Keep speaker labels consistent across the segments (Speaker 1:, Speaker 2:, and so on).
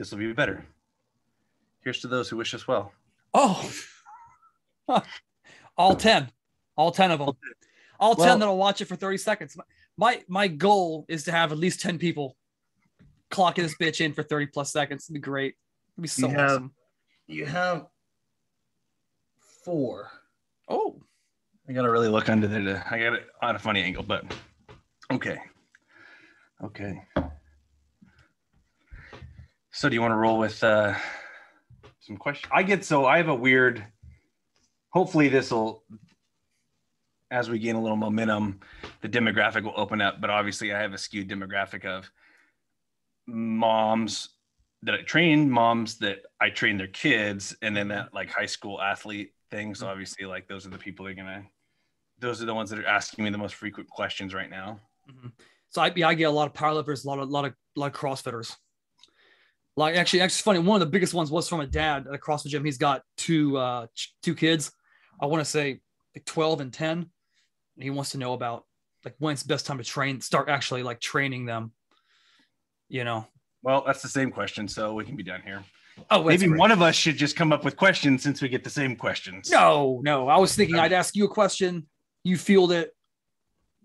Speaker 1: This will be better. Here's to those who wish us well.
Speaker 2: Oh, all 10 of them. All 10 that'll watch it for 30 seconds. My goal is to have at least 10 people clocking this bitch in for 30 plus seconds. It'd be great. It'd be so awesome.
Speaker 1: You have 4.
Speaker 2: Oh,
Speaker 1: I gotta really look under there. I got it on a funny angle, but okay. So do you want to roll with some questions? I have a weird, hopefully this will, as we gain a little momentum, the demographic will open up, but obviously I have a skewed demographic of moms that I train their kids, and then that like high school athlete thing. So obviously like those are the people those are the ones that are asking me the most frequent questions right now.
Speaker 2: Mm-hmm. So I get a lot of powerlifters, a lot of CrossFitters. Like actually it's funny. One of the biggest ones was from a dad at a CrossFit gym. He's got two kids. I want to say like 12 and 10. And he wants to know about like when's the best time to start actually like training them, you know?
Speaker 1: Well, that's the same question. So we can be done here.
Speaker 2: Oh,
Speaker 1: maybe one of us should just come up with questions since we get the same questions.
Speaker 2: No. I was thinking I'd ask you a question. You field it,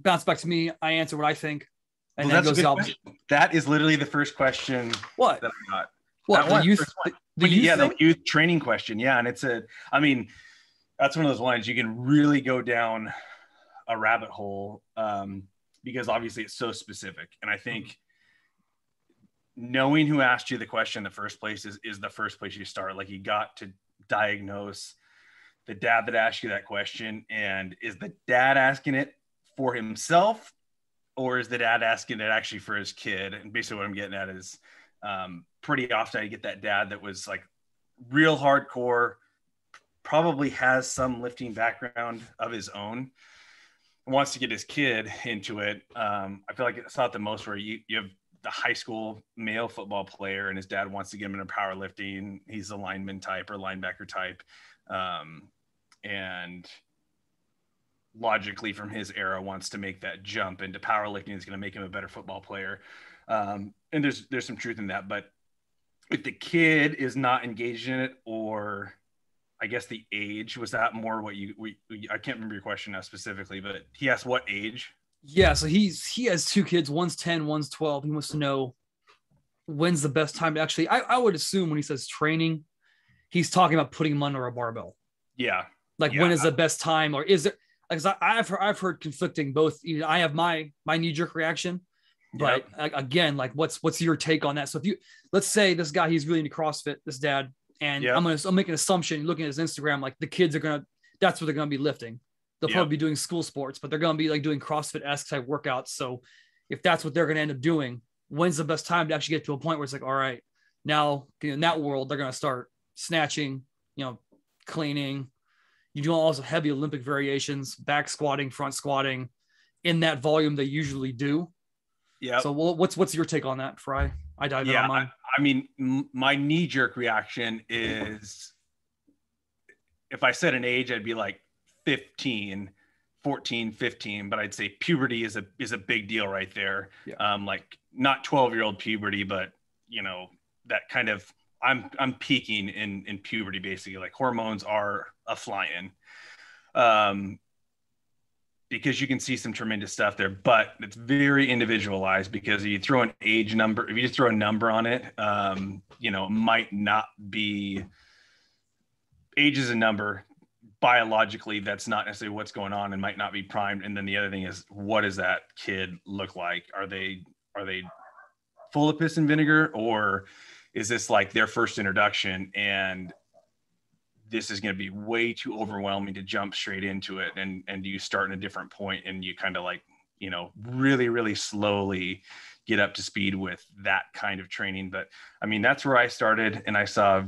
Speaker 2: bounce back to me. I answer what I think. And then goes the
Speaker 1: That is literally the first question.
Speaker 2: What?
Speaker 1: That I got.
Speaker 2: What?
Speaker 1: The youth training question. Yeah. And that's one of those ones you can really go down a rabbit hole because obviously it's so specific. And I think knowing who asked you the question in the first place is the first place you start. Like you got to diagnose the dad that asked you that question. And is the dad asking it for himself, or is the dad asking it actually for his kid? And basically what I'm getting at is pretty often I get that dad that was like real hardcore, probably has some lifting background of his own, wants to get his kid into it. I feel like it's not the most where you have the high school male football player and his dad wants to get him into powerlifting. He's a lineman type or linebacker type. And logically from his era wants to make that jump into powerlifting is going to make him a better football player. And there's some truth in that, but if the kid is not engaged in it, or I guess the age, was that more what I can't remember your question now specifically, but he asked what age?
Speaker 2: Yeah. So he has 2 kids. One's 10, one's 12. He wants to know when's the best time to actually, I would assume when he says training, he's talking about putting him under a barbell.
Speaker 1: Yeah.
Speaker 2: When is the best time, or is it, because I've heard conflicting both. I have my knee-jerk reaction, but again, like what's your take on that? So if let's say this guy, he's really into CrossFit, this dad, and I'm making an assumption, looking at his Instagram, like the kids that's what they're going to be lifting. They'll probably be doing school sports, but they're going to be like doing CrossFit-esque type workouts. So if that's what they're going to end up doing, when's the best time to actually get to a point where it's like, all right, now in that world, they're going to start snatching, cleaning. You do also heavy Olympic variations, back squatting, front squatting in that volume they usually do. Yeah. So what's your take on that before I dive in on mine?
Speaker 1: I mean, my knee-jerk reaction is, if I said an age, I'd be like 14, 15, but I'd say puberty is a big deal right there. Yeah. Like not 12-year-old puberty, but that kind of, I'm peaking in puberty, basically. Like hormones are a flying, because you can see some tremendous stuff there, but it's very individualized, because if you throw an age number, if you just throw a number on it, might not be. Age is a number. Biologically, that's not necessarily what's going on, and might not be primed. And then the other thing is, what does that kid look like? Are they full of piss and vinegar, or is this like their first introduction, and this is going to be way too overwhelming to jump straight into it? And do you start in a different point and you kind of like, really, really slowly get up to speed with that kind of training? But I mean, that's where I started, and I saw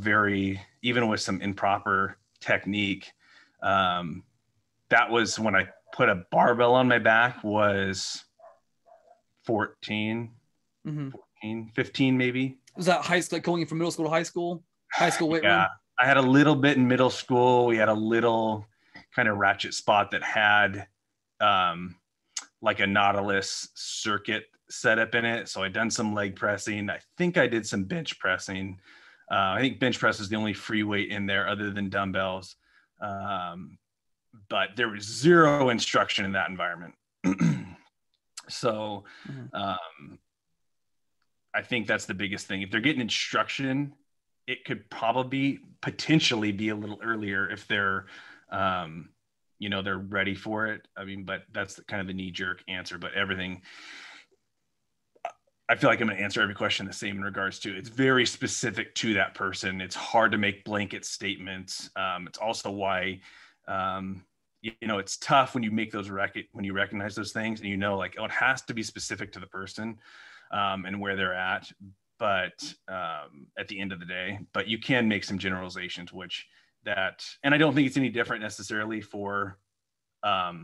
Speaker 1: even with some improper technique, that was when I put a barbell on my back, was 14, 15 maybe.
Speaker 2: Was that high school, like going from middle school to high school weight room?
Speaker 1: I had a little bit in middle school. We had a little kind of ratchet spot that had like a Nautilus circuit setup in it. So I done some leg pressing. I think I did some bench pressing. I think bench press is the only free weight in there other than dumbbells. But there was zero instruction in that environment. So I think that's the biggest thing. If they're getting instruction, it could probably potentially be a little earlier if they're, they're ready for it. I mean, but that's kind of the knee jerk answer, but everything, I feel like I'm going to answer every question the same in regards to it's very specific to that person. It's hard to make blanket statements. It's also why, it's tough when you make those when you recognize those things and like, oh, it has to be specific to the person and where they're at. But at the end of the day, but you can make some generalizations, and I don't think it's any different necessarily for a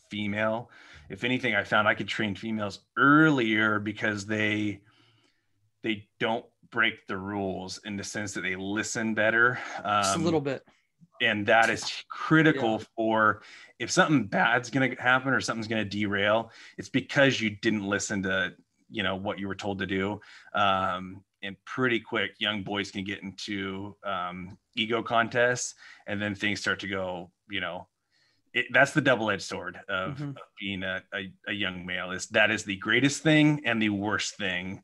Speaker 1: female. If anything, I found I could train females earlier because they don't break the rules in the sense that they listen better.
Speaker 2: Just a little bit.
Speaker 1: And that is critical for if something bad's going to happen or something's going to derail, it's because you didn't listen to, what you were told to do. And pretty quick, young boys can get into ego contests, and then things start to go, that's the double-edged sword of being a young male. Is the greatest thing and the worst thing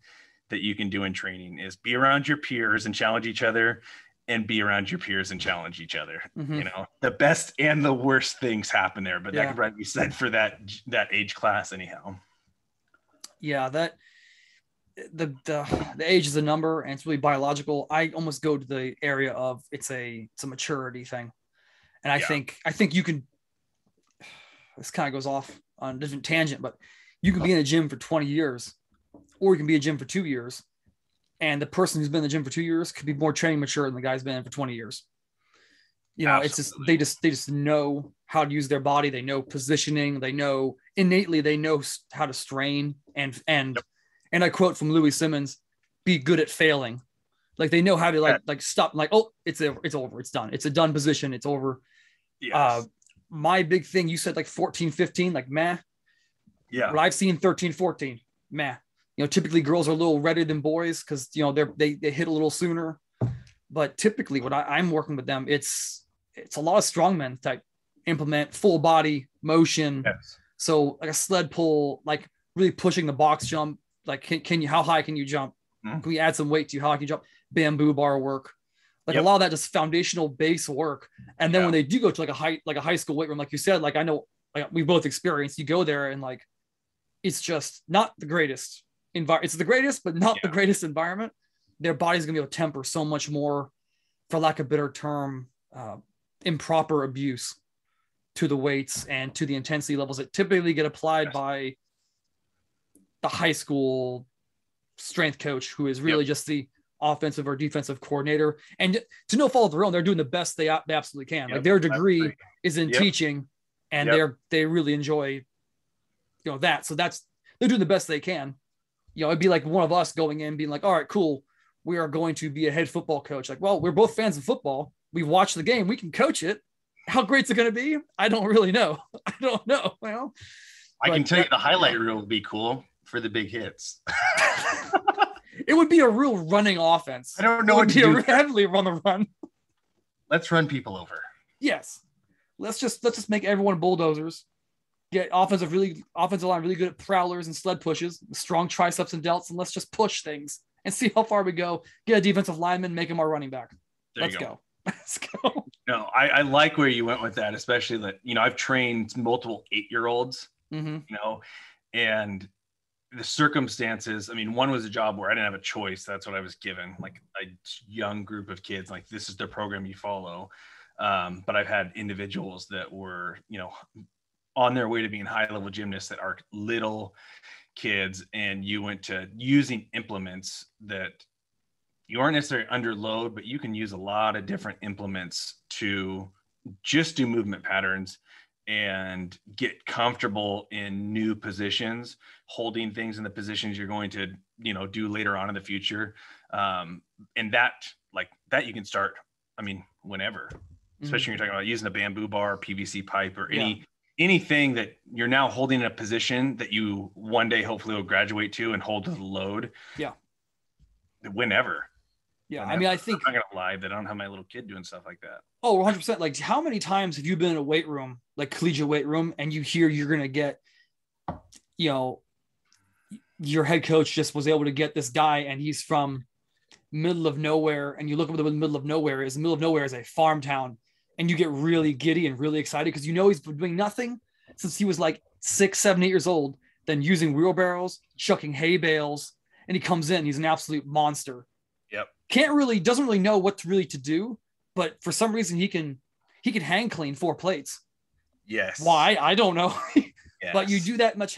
Speaker 1: that you can do in training is be around your peers and challenge each other, and be around your peers and challenge each other. The best and the worst things happen there, but that could probably be said for that age class anyhow.
Speaker 2: Yeah, that the age is a number and it's really biological. I almost go to the area of it's a maturity thing. And I think you can, this kind of goes off on a different tangent, but you can be in a gym for 20 years or you can be in a gym for 2 years. And the person who's been in the gym for 2 years could be more training mature than the guy's been in for 20 years. It's just, they just know how to use their body. They know positioning. They know innately, they know how to strain and I quote from Louis Simmons, be good at failing. Like they know how to like stop, like, oh, it's over. It's done. It's a done position. It's over. Yes. My big thing, you said like 14, 15, like meh. Yeah. What I've seen 13, 14, meh. Typically girls are a little redder than boys because, they hit a little sooner. But typically what I'm working with them, it's a lot of strongmen type implement full body motion. Yes. So like a sled pull, like really pushing the box jump. Like, can you, how high can you jump? Can we add some weight to you? How high can you jump? Bamboo bar work. Like a lot of that just foundational base work. And then when they do go to like a high school weight room, like you said, like I know, like we both experienced, you go there and like, it's just not the greatest environment. It's the greatest, but not the greatest environment. Their body's going to be able to temper so much more, for lack of a better term, improper abuse to the weights and to the intensity levels that typically get applied by the high school strength coach, who is really just the offensive or defensive coordinator. And to no fault of their own, they're doing the best they absolutely can. Like their degree is in teaching, and they really enjoy, that. So they're doing the best they can. It'd be like one of us going in being like, all right, cool, we are going to be a head football coach. Like, well, we're both fans of football. We've watched the game. We can coach it. How great's it going to be? I don't really know. I don't know. Well,
Speaker 3: I can tell you the highlight reel would be cool for the big hits.
Speaker 2: It would be a real running offense.
Speaker 3: I don't know what to do.
Speaker 2: Heavily run the run.
Speaker 3: Let's run people over.
Speaker 2: Yes. Let's just make everyone bulldozers. Get offensive line really good at prowlers and sled pushes, strong triceps and delts, and let's just push things and see how far we go. Get a defensive lineman, make him our running back. Let's go. Let's go.
Speaker 1: No, I like where you went with that, especially that, I've trained multiple 8-year-olds, and the circumstances, one was a job where I didn't have a choice. That's what I was given, like a young group of kids, like this is the program you follow. But I've had individuals that were, on their way to being high-level gymnasts that are little kids, and you went to using implements that you aren't necessarily under load, but you can use a lot of different implements to just do movement patterns and get comfortable in new positions, holding things in the positions you're going to, do later on in the future. And that you can start, whenever, especially when you're talking about using a bamboo bar, PVC pipe, or anything that you're now holding in a position that you one day hopefully will graduate to and hold to the load.
Speaker 2: Yeah.
Speaker 1: Whenever.
Speaker 2: Yeah.
Speaker 1: Whenever.
Speaker 2: I mean, I think
Speaker 1: I'm not gonna lie that I don't have my little kid doing stuff like that.
Speaker 2: Oh, 100%. Like, how many times have you been in a weight room, like collegiate weight room, and you hear you're going to get, you know, your head coach just was able to get this guy and he's from middle of nowhere, and you look up at the middle of nowhere is a farm town, and you get really giddy and really excited because you know he's been doing nothing since he was like 6, 7, 8 years old, then using wheelbarrows, chucking hay bales, and he comes in, he's an absolute monster.
Speaker 1: Yep.
Speaker 2: Doesn't really know what to do. But for some reason he can hang clean 4 plates.
Speaker 1: Yes.
Speaker 2: Why? I don't know.
Speaker 1: Yes.
Speaker 2: But you do that much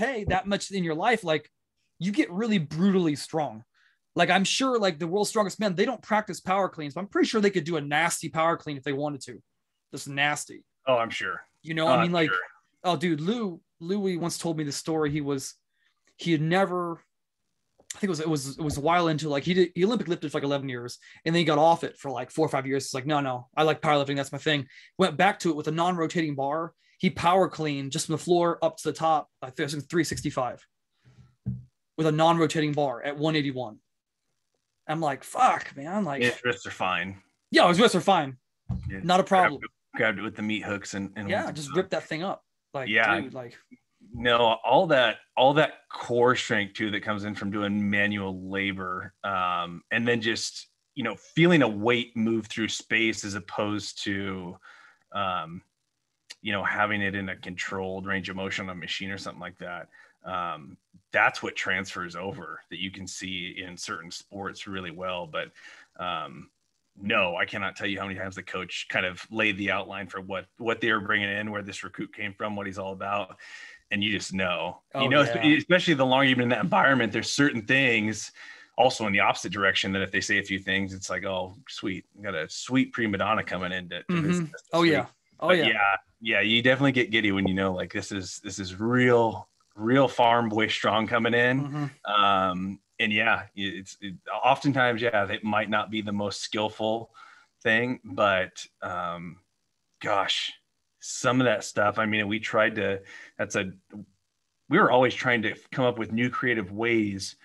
Speaker 2: in your life, like you get really brutally strong. Like I'm sure like the world's strongest men, they don't practice power cleans, but I'm pretty sure they could do a nasty power clean if they wanted to. Just nasty.
Speaker 1: Oh, I'm sure.
Speaker 2: You know, I mean, like,
Speaker 1: sure.
Speaker 2: Oh, dude, Louis once told me the story. He had never, I think it was a while into, like, he Olympic lifted for like 11 years and then he got off it for like 4 or 5 years. It's like, no, I like powerlifting. That's my thing. Went back to it with a non-rotating bar. He power cleaned just from the floor up to the top, I think 365 with a non-rotating bar at 181. I'm like, fuck, man. Like,
Speaker 1: his wrists are fine.
Speaker 2: Yeah, his wrists are fine.
Speaker 1: Yeah,
Speaker 2: not a problem.
Speaker 1: Grabbed it with the meat hooks and
Speaker 2: yeah, just rip that thing up. Like,
Speaker 1: yeah,
Speaker 2: dude, like,
Speaker 1: no, all that core strength too that comes in from doing manual labor, and then just, you know, feeling a weight move through space as opposed to, you know, having it in a controlled range of motion on a machine or something like that. That's what transfers over that you can see in certain sports really well. But no, I cannot tell you how many times the coach kind of laid the outline for what they were bringing in, where this recruit came from, what he's all about. And you just know, especially the longer you've been in that environment, there's certain things also in the opposite direction that if they say a few things, it's like, oh, sweet. We got a sweet prima donna coming in to visit us this week. Yeah. You definitely get giddy when you know, like, this is real farm boy strong coming in. And yeah, oftentimes, it might not be the most skillful thing, but gosh, some of that stuff, I mean, we were always trying to come up with new creative ways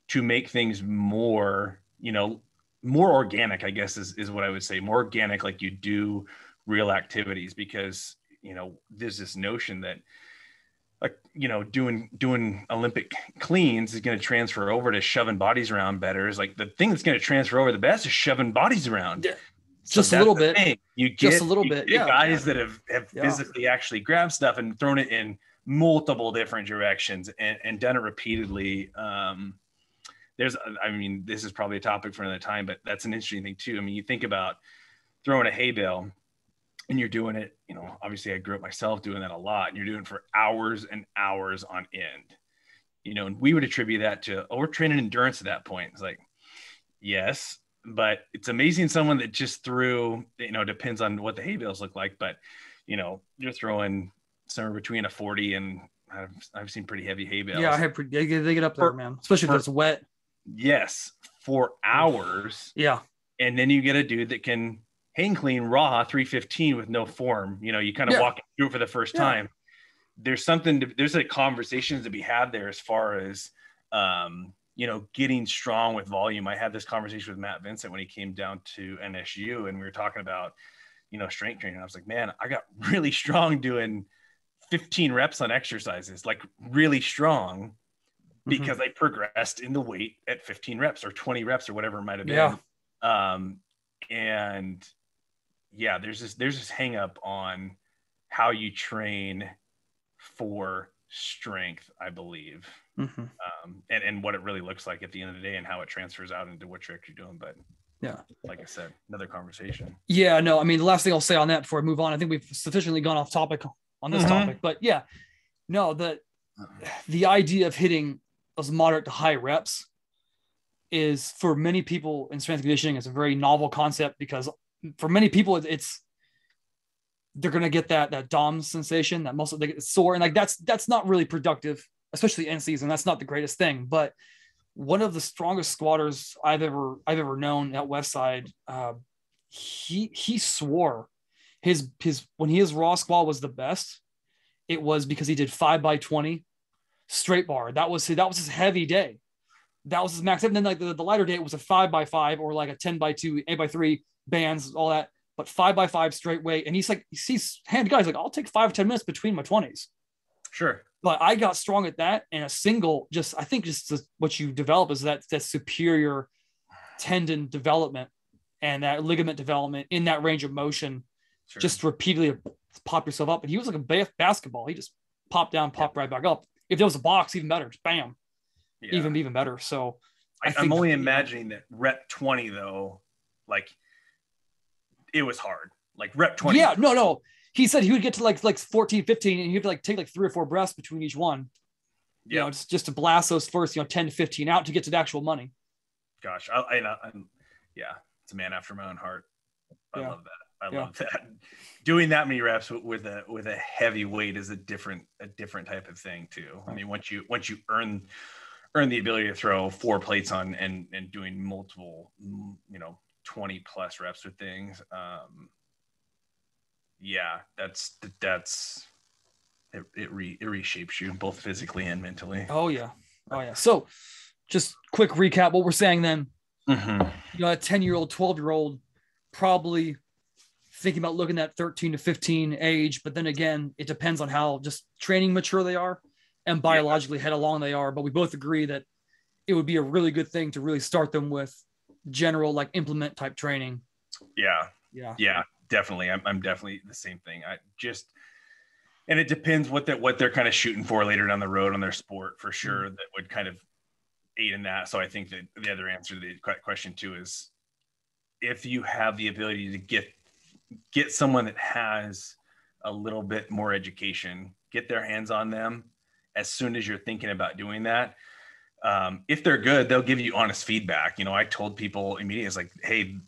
Speaker 1: to make things more, you know, more organic, I guess is what I would say, more organic, like you do real activities, because, you know, there's this notion that, like, you know, doing Olympic cleans is going to transfer over to shoving bodies around better. Is like the thing that's going to transfer over the best is shoving bodies around.
Speaker 2: Yeah. Just a little bit.
Speaker 1: Guys that have physically actually grabbed stuff and thrown it in multiple different directions and done it repeatedly. This is probably a topic for another time, but that's an interesting thing too. I mean, you think about throwing a hay bale, and you're doing it, you know, obviously I grew up myself doing that a lot, and you're doing it for hours and hours on end, you know, and we would attribute that to, we're training endurance at that point. It's like, yes, but it's amazing someone that just threw, you know, depends on what the hay bales look like, but, you know, you're throwing somewhere between a 40 and I've seen pretty heavy hay bales.
Speaker 2: Yeah, they get up there, man, especially if it's wet.
Speaker 1: Yes, for hours.
Speaker 2: Yeah.
Speaker 1: And then you get a dude that can hang clean raw 315 with no form. You know, you kind of walk through it for the first time. There's like conversations to be had there as far as, you know, getting strong with volume. I had this conversation with Matt Vincent when he came down to NSU, and we were talking about, you know, strength training. I was like, man, I got really strong doing 15 reps on exercises, like really strong, because I progressed in the weight at 15 reps or 20 reps or whatever it might've been. And yeah, there's this hang up on how you train for strength, I believe. And what it really looks like at the end of the day and how it transfers out into what trick you're doing. But yeah, like I said, another conversation.
Speaker 2: Yeah, no, I mean, the last thing I'll say on that before I move on, I think we've sufficiently gone off topic on this topic, but yeah, no, the idea of hitting those moderate to high reps is, for many people in strength conditioning, it's a very novel concept, because for many people they're going to get that DOM sensation, that muscle, they get sore. And like, that's not really productive, especially in season. That's not the greatest thing. But one of the strongest squatters I've ever known at Westside, he swore his when his raw squat was the best it was because he did 5x20 straight bar. That was his heavy day. That was his max. And then like the lighter day, it was a 5x5 or like a 10x2, 8x3 bands, all that. But 5x5 straight weight. And he's hand guys like, I'll take 5-10 minutes between my 20s.
Speaker 1: Sure.
Speaker 2: But I got strong at that, and a single, I think what you develop is that superior tendon development and that ligament development in that range of motion. Sure. Just repeatedly pop yourself up. And he was like a basketball. He just popped down, popped right back up. If there was a box, even better. Just bam. Yeah. Even better. So
Speaker 1: I'm only imagining that rep 20 though, like it was hard. Like rep 20.
Speaker 2: Yeah, no. He said he would get to like 14, 15, and he'd like take like 3 or 4 breaths between each one. Yeah. You know, just to blast those first, 10 to 15 out to get to the actual money.
Speaker 1: Gosh, I'm it's a man after my own heart. I love that. I love that. Doing that many reps with a heavy weight is a different type of thing too. I mean, once you earn the ability to throw 4 plates on and doing multiple, 20 plus reps with things. It reshapes you both physically and mentally.
Speaker 2: Oh yeah. So just quick recap what we're saying then. Mm-hmm. A 10-year-old, 12-year-old probably thinking about looking at 13 to 15 age, but then again, it depends on how just training mature they are and biologically head along they are. But we both agree that it would be a really good thing to really start them with general like implement type training.
Speaker 1: Yeah, definitely. I'm definitely the same thing. And it depends what they're kind of shooting for later down the road on their sport for sure. Mm-hmm. That would kind of aid in that. So I think that the other answer to the question too is if you have the ability to get someone that has a little bit more education, get their hands on them as soon as you're thinking about doing that. If they're good, they'll give you honest feedback. I told people immediately, it's like, hey,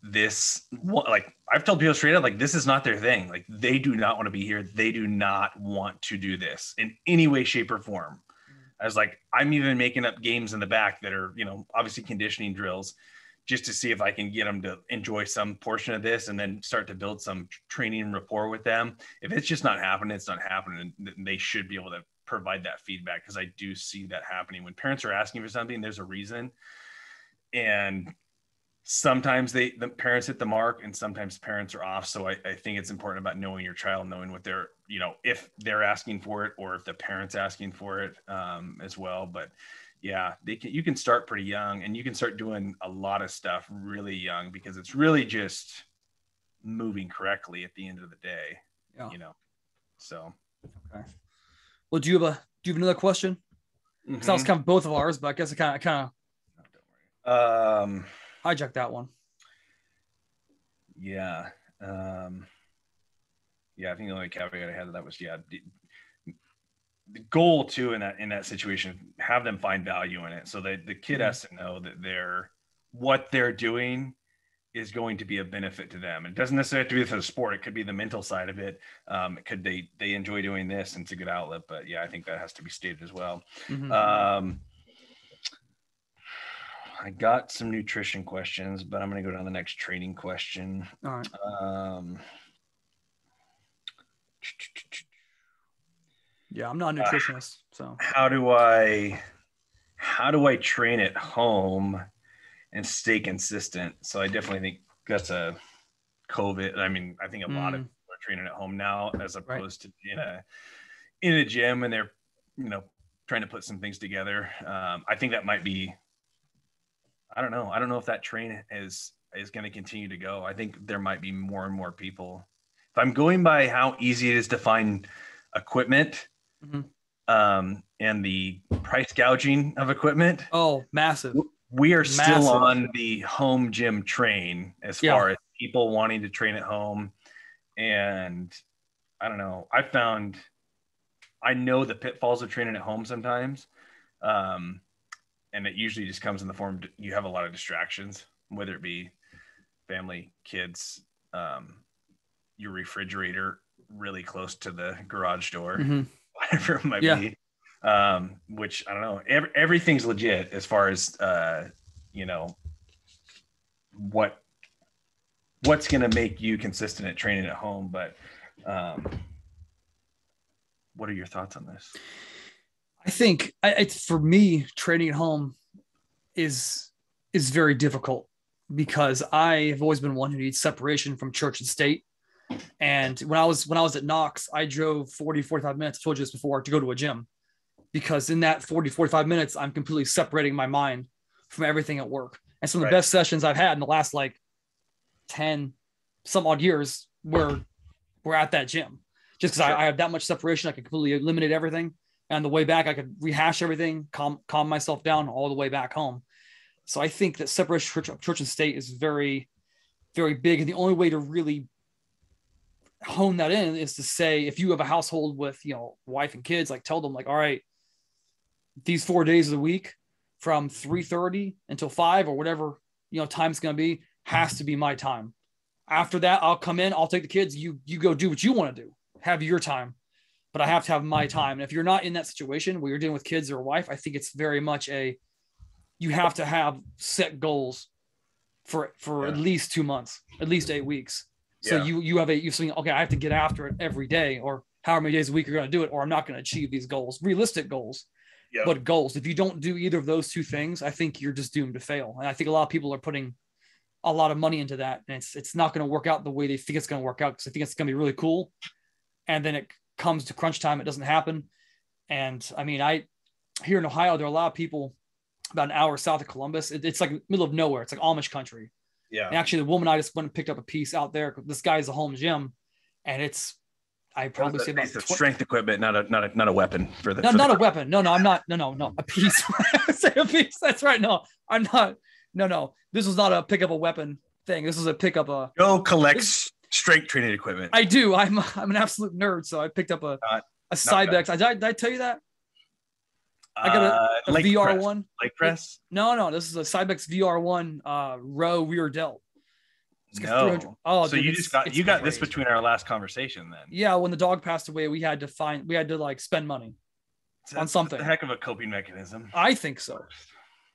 Speaker 1: I've told people straight up, like, this is not their thing. Like, they do not want to be here. They do not want to do this in any way, shape, or form. I was like, I'm even making up games in the back that are, obviously conditioning drills just to see if I can get them to enjoy some portion of this and then start to build some training rapport with them. If it's just not happening, it's not happening. And they should be able to provide that feedback, because I do see that happening when parents are asking for something. There's a reason, and sometimes the parents hit the mark and sometimes parents are off. So I think it's important about knowing your child, knowing what they're, if they're asking for it or if the parent's asking for it as well. But yeah, you can start pretty young, and you can start doing a lot of stuff really young, because it's really just moving correctly at the end of the day, so.
Speaker 2: Okay. Well, do you have another question? Because that was kind of both of ours, but I guess I kind of hijacked that one.
Speaker 1: Yeah. I think the only caveat I had to that was, the goal too in that situation, have them find value in it. So that the kid has to know that what they're doing is going to be a benefit to them. It doesn't necessarily have to be for the sport. It could be the mental side of it. It could, they enjoy doing this and it's a good outlet, but I think that has to be stated as well. Mm-hmm. I got some nutrition questions, but I'm going to go down the next training question.
Speaker 2: All right. I'm not a nutritionist, so
Speaker 1: how do I train at home and stay consistent? So I definitely think that's a COVID. I mean, I think a lot of people are training at home now as opposed to in a gym, and they're, trying to put some things together. I think that might be, I don't know. I don't know if that train is going to continue to go. I think there might be more and more people. If I'm going by how easy it is to find equipment, and the price gouging of equipment.
Speaker 2: Oh, massive.
Speaker 1: We are still on the home gym train as far as people wanting to train at home. And I don't know. I know the pitfalls of training at home sometimes. And it usually just comes in the form, you have a lot of distractions, whether it be family, kids, your refrigerator really close to the garage door, whatever it might be. Which I don't know, everything's legit as far as, what's going to make you consistent at training at home. But, What are your thoughts on this?
Speaker 2: I think it's for me, training at home is very difficult because I have always been one who needs separation from church and state. And when I was at Knox, I drove 45 minutes, I told you this before, to go to a gym, because in that 45 minutes, I'm completely separating my mind from everything at work. And some of the best sessions I've had in the last like 10 some odd years were at that gym, just because I have that much separation. I could completely eliminate everything. And on the way back, I could rehash everything, calm myself down all the way back home. So I think that separation of church and state is very, very big. And the only way to really hone that in is to say, if you have a household with, wife and kids, like tell them like, all right, these 4 days of the week from 3:30 until 5 or whatever, time's going to be, has to be my time. After that, I'll come in, I'll take the kids, you go do what you want to do, have your time, but I have to have my time. And if you're not in that situation where you're dealing with kids or a wife, I think it's very much you have to have set goals for at least 2 months, at least 8 weeks. So you have something, okay, I have to get after it every day, or however many days a week you're going to do it, or I'm not going to achieve these goals, realistic goals, but goals. If you don't do either of those two things, I think you're just doomed to fail. And I think a lot of people are putting a lot of money into that, and it's not going to work out the way they think it's going to work out, because I think it's going to be really cool. And then it comes to crunch time, it doesn't happen. And I mean, here in Ohio, there are a lot of people about an hour south of Columbus. It's like middle of nowhere. It's like Amish country. Yeah. And actually, the woman I just went and picked up a piece out there. This guy's a home gym, and I probably say about
Speaker 1: strength equipment, not a weapon for the.
Speaker 2: Not a weapon. No, I'm not. No, a piece. Say a piece. That's right. No, I'm not. No. This was not a pick up a weapon thing. This was a pick up a.
Speaker 1: Joe collects strength training equipment.
Speaker 2: I do. I'm an absolute nerd, so I picked up a Cybex. Did I tell you that? I got a VR1
Speaker 1: leg press.
Speaker 2: No. This is a Cybex VR1 row rear delt.
Speaker 1: No. Oh, so dude, you got this between our last conversation then.
Speaker 2: Yeah, when the dog passed away, we had to like spend money on something.
Speaker 1: That's a heck of a coping mechanism.
Speaker 2: I think so.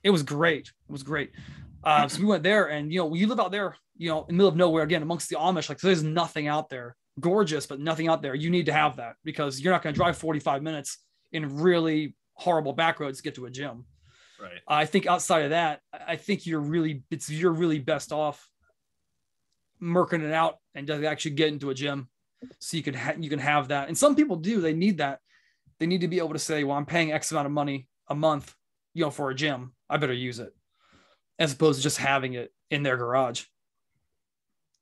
Speaker 2: It was great. So we went there, and you live out there, in the middle of nowhere, again amongst the Amish. Like, so there's nothing out there. Gorgeous, but nothing out there. You need to have that, because you're not going to drive 45 minutes in really horrible back roads to get to a gym.
Speaker 1: Right.
Speaker 2: I think outside of that, I think you're really best off murking it out and just actually get into a gym, so you can have that. And some people do. They need that. They need to be able to say, well, I'm paying X amount of money a month, for a gym. I better use it, as opposed to just having it in their garage.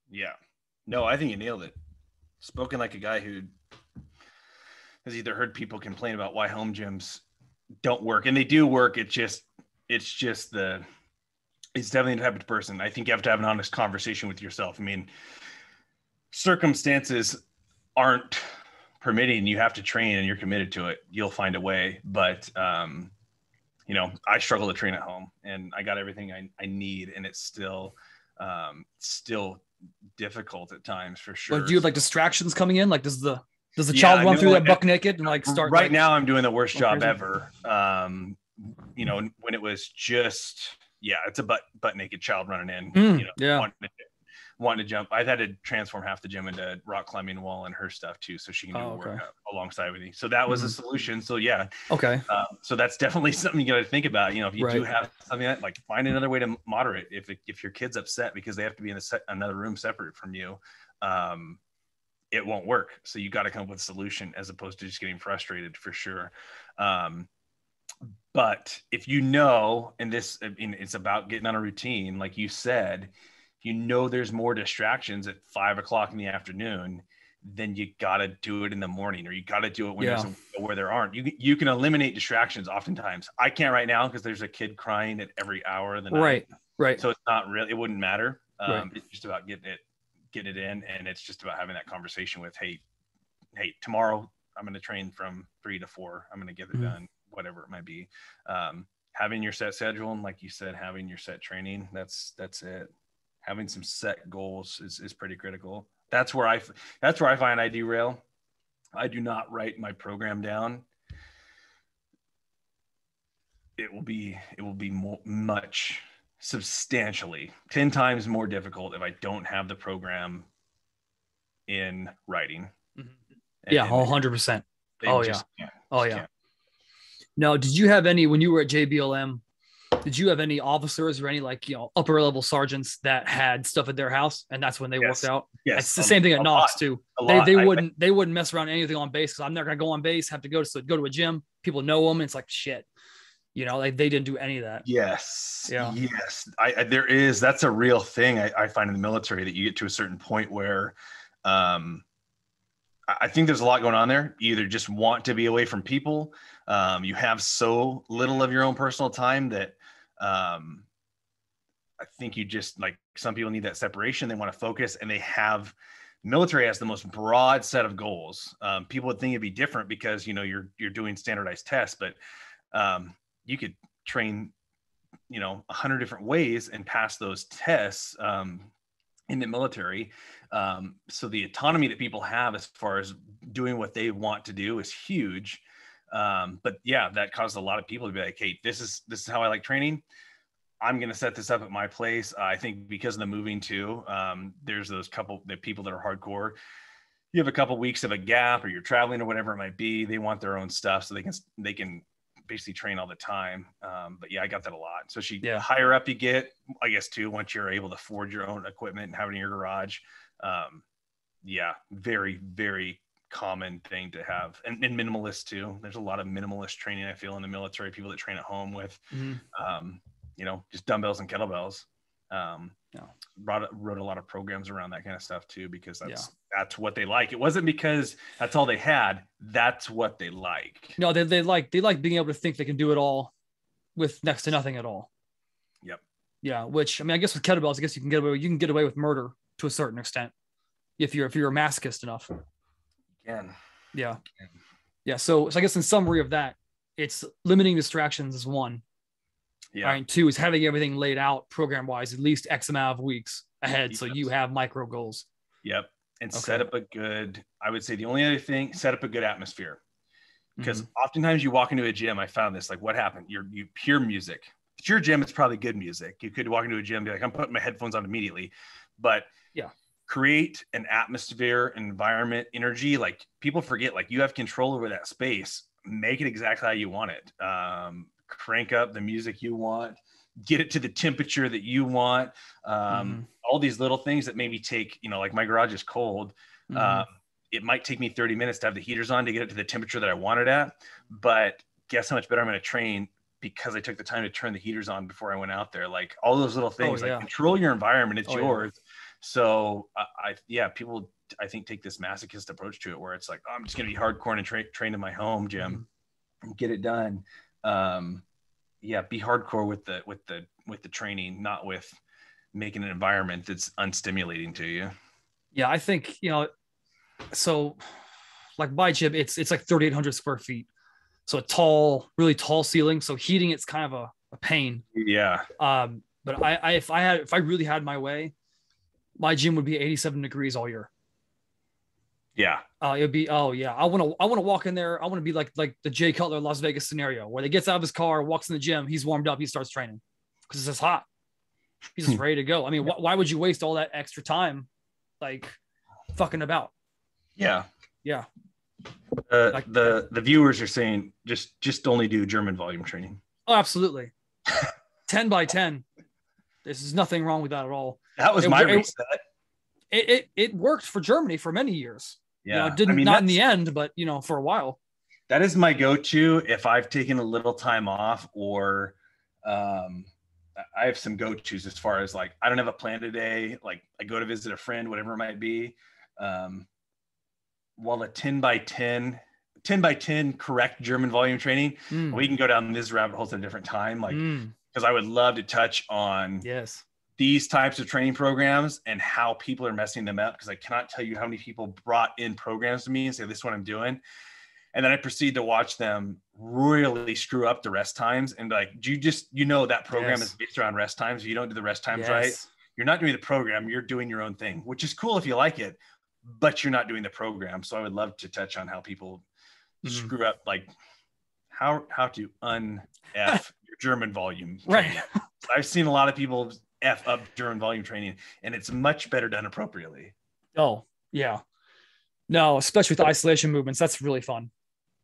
Speaker 1: Yeah. No, I think you nailed it. Spoken like a guy who has either heard people complain about why home gyms don't work, and they do work. It's definitely the type of person. I think you have to have an honest conversation with yourself. I mean, circumstances aren't permitting. You have to train, and you're committed to it. You'll find a way. But I struggle to train at home, and I got everything I need, and it's still difficult at times, for sure.
Speaker 2: Like, do you have like distractions coming in? Like, does the child run through that buck naked and like start?
Speaker 1: Right now, I'm doing the worst job ever. When it was just, it's a butt naked child running in. Wanting to jump. I've had to transform half the gym into rock climbing wall and her stuff too, so she can do work alongside with me. So that was a solution. So
Speaker 2: okay.
Speaker 1: So that's definitely something you got to think about. If you do have something like, find another way to moderate. If your kid's upset because they have to be in another room separate from you, it won't work. So you got to come up with a solution, as opposed to just getting frustrated, for sure. But if and it's about getting on a routine, like you said. There's more distractions at 5 o'clock in the afternoon, then you got to do it in the morning, or you got to do it when where there aren't. You can eliminate distractions oftentimes. I can't right now because there's a kid crying at every hour of the night.
Speaker 2: Right.
Speaker 1: So it's not really, it wouldn't matter. It's just about getting it in. And it's just about having that conversation with, hey, tomorrow I'm going to train from 3 to 4. I'm going to get it done, whatever it might be. Having your set schedule, and like you said, having your set training, that's it. Having some set goals is pretty critical. That's where I find I derail. I do not write my program down. It will be much, substantially 10 times more difficult if I don't have the program in writing.
Speaker 2: Yeah, 100%.
Speaker 1: They
Speaker 2: Oh,
Speaker 1: just
Speaker 2: yeah.
Speaker 1: can't.
Speaker 2: Oh,
Speaker 1: Just
Speaker 2: yeah.
Speaker 1: can't.
Speaker 2: Now, did you have any, when you were at JBLM, did you have any officers or any like, upper level sergeants that had stuff at their house and that's when they worked
Speaker 1: Yes.
Speaker 2: out?
Speaker 1: Yes.
Speaker 2: It's the same thing at
Speaker 1: A
Speaker 2: Knox
Speaker 1: lot.
Speaker 2: too.
Speaker 1: A
Speaker 2: They
Speaker 1: lot.
Speaker 2: they wouldn't mess around anything on base because I'm never gonna go on base, have to go to a gym. People know them. It's like shit. Like they didn't do any of that.
Speaker 1: Yes.
Speaker 2: Yeah.
Speaker 1: Yes. That's a real thing I find in the military, that you get to a certain point where I think there's a lot going on there. You either just want to be away from people. You have so little of your own personal time that I think you just, like, some people need that separation. They want to focus, and military has the most broad set of goals. People would think it'd be different because, you're doing standardized tests, but you could train, 100 different ways and pass those tests in the military. So the autonomy that people have as far as doing what they want to do is huge. But yeah, that caused a lot of people to be like, hey, this is how I like training. I'm going to set this up at my place. I think because of the moving too, there's the people that are hardcore. You have a couple weeks of a gap, or you're traveling or whatever it might be. They want their own stuff so they can basically train all the time. But yeah, I got that a lot. So higher up you get, I guess too, once you're able to forge your own equipment and have it in your garage. Very, very common thing to have. And minimalist too. There's a lot of minimalist training, I feel, in the military, people that train at home with, just dumbbells and kettlebells. Wrote a lot of programs around that kind of stuff too, because that's what they like. It wasn't because that's all they had. That's what they like.
Speaker 2: No, they like being able to think they can do it all with next to nothing at all.
Speaker 1: Yep.
Speaker 2: Yeah. Which, I mean, I guess with kettlebells, I guess you can get away with murder to a certain extent if you're a masochist enough.
Speaker 1: Can.
Speaker 2: Yeah. Yeah. So I guess in summary of that, it's limiting distractions is one.
Speaker 1: Yeah.
Speaker 2: All right. Two is having everything laid out program wise, at least X amount of weeks ahead. Yes. So you have micro goals.
Speaker 1: Yep. And set up I would say the only other thing, set up a good atmosphere. Because oftentimes you walk into a gym, I found this, like, what happened? You hear music. If it's your gym, it's probably good music. You could walk into a gym and be like, I'm putting my headphones on immediately. But create an atmosphere, environment, energy. Like, people forget, like, you have control over that space. Make it exactly how you want it. Crank up the music you want, get it to the temperature that you want. All these little things that maybe take, like my garage is cold. It might take me 30 minutes to have the heaters on to get it to the temperature that I want it at. But guess how much better I'm going to train because I took the time to turn the heaters on before I went out there. Like, all those little things, like, control your environment. It's yours. Yeah. So people, I think, take this masochist approach to it where it's like, oh, I'm just going to be hardcore and train in my home gym and get it done. Be hardcore with the training, not with making an environment that's unstimulating to you. Yeah.
Speaker 2: I think, so like my gym, it's like 3,800 square feet. So a really tall ceiling. So heating, it's kind of a pain.
Speaker 1: Yeah.
Speaker 2: But if I really had my way, my gym would be 87 degrees all year.
Speaker 1: Yeah.
Speaker 2: It'd be, I want to walk in there. I want to be like the Jay Cutler Las Vegas scenario where he gets out of his car, walks in the gym, he's warmed up, he starts training because it's just hot. He's just ready to go. I mean, why would you waste all that extra time, like, fucking about?
Speaker 1: Yeah.
Speaker 2: Yeah.
Speaker 1: The viewers are saying just only do German volume training.
Speaker 2: Oh, absolutely. 10 by 10. There's nothing wrong with that at all.
Speaker 1: That was my reset.
Speaker 2: It worked for Germany for many years.
Speaker 1: Yeah.
Speaker 2: It didn't, not in the end, but for a while.
Speaker 1: That is my go-to if I've taken a little time off, or I have some go-tos as far as, like, I don't have a plan today. Like, I go to visit a friend, whatever it might be. While a 10 by 10 correct German volume training, we can go down this rabbit hole at a different time. Like, because I would love to touch on these types of training programs and how people are messing them up. Because I cannot tell you how many people brought in programs to me and say, this is what I'm doing. And then I proceed to watch them really screw up the rest times. And like, that program is based around rest times. If you don't do the rest times right, you're not doing the program, you're doing your own thing, which is cool if you like it, but you're not doing the program. So I would love to touch on how people screw up, like how to un-F your German volume training. Right. I've seen a lot of people F up German volume training, and it's much better done appropriately.
Speaker 2: Oh, yeah. No, especially with the isolation movements. That's really fun.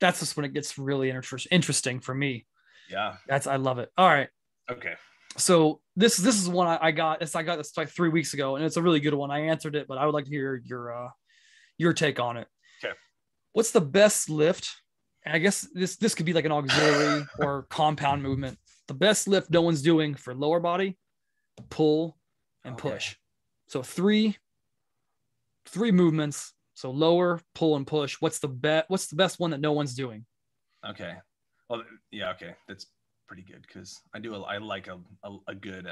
Speaker 2: That's just when it gets really interesting for me.
Speaker 1: Yeah.
Speaker 2: I love it. All right.
Speaker 1: Okay.
Speaker 2: So this is one I got this like 3 weeks ago, and it's a really good one. I answered it, but I would like to hear your take on it.
Speaker 1: Okay.
Speaker 2: What's the best lift? And I guess this could be like an auxiliary or compound movement. The best lift no one's doing for lower body, pull, and push. So three movements. So lower, pull, and push. What's the best one that no one's doing?
Speaker 1: Okay. Well, yeah. Okay. That's pretty good because I like a good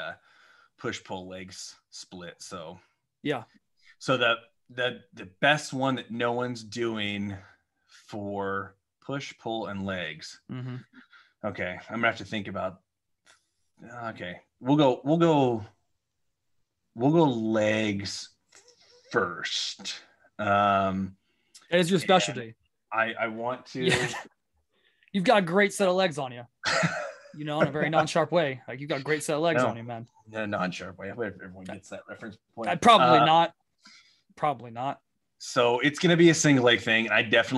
Speaker 1: push pull legs split. So
Speaker 2: yeah.
Speaker 1: So the best one that no one's doing for push pull and legs.
Speaker 2: Mm-hmm.
Speaker 1: Okay, I'm gonna have to think about. Okay, we'll go legs first.
Speaker 2: That is your specialty.
Speaker 1: I want to.
Speaker 2: Yeah. You've got a great set of legs on you. In a very non-sharp way. Like you've got a great set of legs on you, man.
Speaker 1: In a non-sharp way. Everyone gets that reference point.
Speaker 2: Probably not. Probably not.
Speaker 1: So it's going to be a single leg thing. I got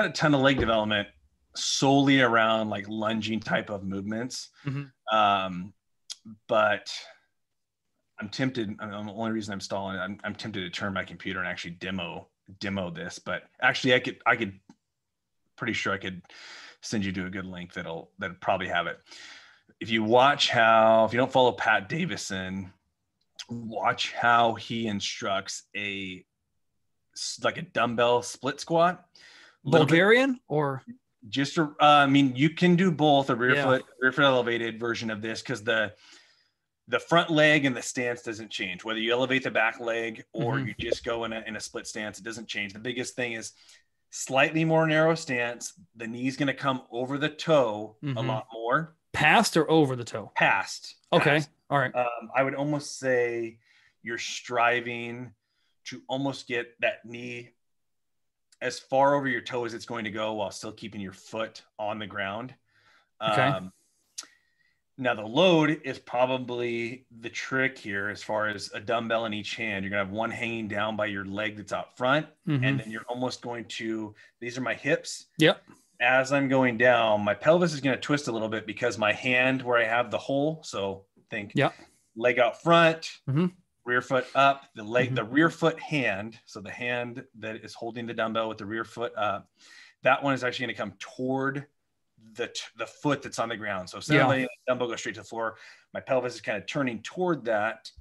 Speaker 1: a ton of leg development solely around like lunging type of movements.
Speaker 2: Mm-hmm.
Speaker 1: But I'm tempted. The only reason I'm stalling it, I'm tempted to turn my computer and actually demo this. But actually, I could pretty sure I could send you to a good link that'll probably have it. If you don't follow Pat Davison, watch how he instructs a dumbbell split squat.
Speaker 2: Bulgarian or
Speaker 1: just you can do both a rear foot elevated version of this because the front leg and the stance doesn't change whether you elevate the back leg or you just go in a split stance. It doesn't change. The biggest thing is slightly more narrow stance. The knee's going to come over the toe a lot more.
Speaker 2: Past or over the toe?
Speaker 1: Past.
Speaker 2: Okay. All right.
Speaker 1: I would almost say you're striving to almost get that knee as far over your toe as it's going to go while still keeping your foot on the ground.
Speaker 2: Okay.
Speaker 1: Now the load is probably the trick here as far as a dumbbell in each hand. You're going to have one hanging down by your leg that's out front. And then you're almost going to, these are my hips.
Speaker 2: Yep.
Speaker 1: As I'm going down, my pelvis is going to twist a little bit because my hand where I have the hole. So think leg out front, rear foot up, the leg, the rear foot hand. So the hand that is holding the dumbbell with the rear foot up, that one is actually going to come toward the foot that's on the ground. So instead of letting the dumbbell go straight to the floor, my pelvis is kind of turning toward that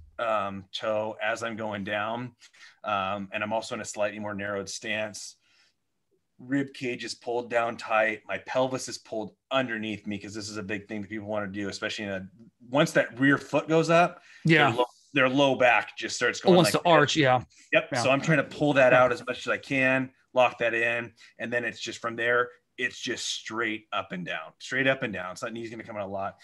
Speaker 1: toe as I'm going down. And I'm also in a slightly more narrowed stance. Rib cage is pulled down tight. My pelvis is pulled underneath me because this is a big thing that people want to do, especially once that rear foot goes up. Their low back just starts going.
Speaker 2: Wants to arch. Yep.
Speaker 1: So I'm trying to pull that out as much as I can, lock that in, and then it's just from there. It's just straight up and down. So that knee's going to come out a lot.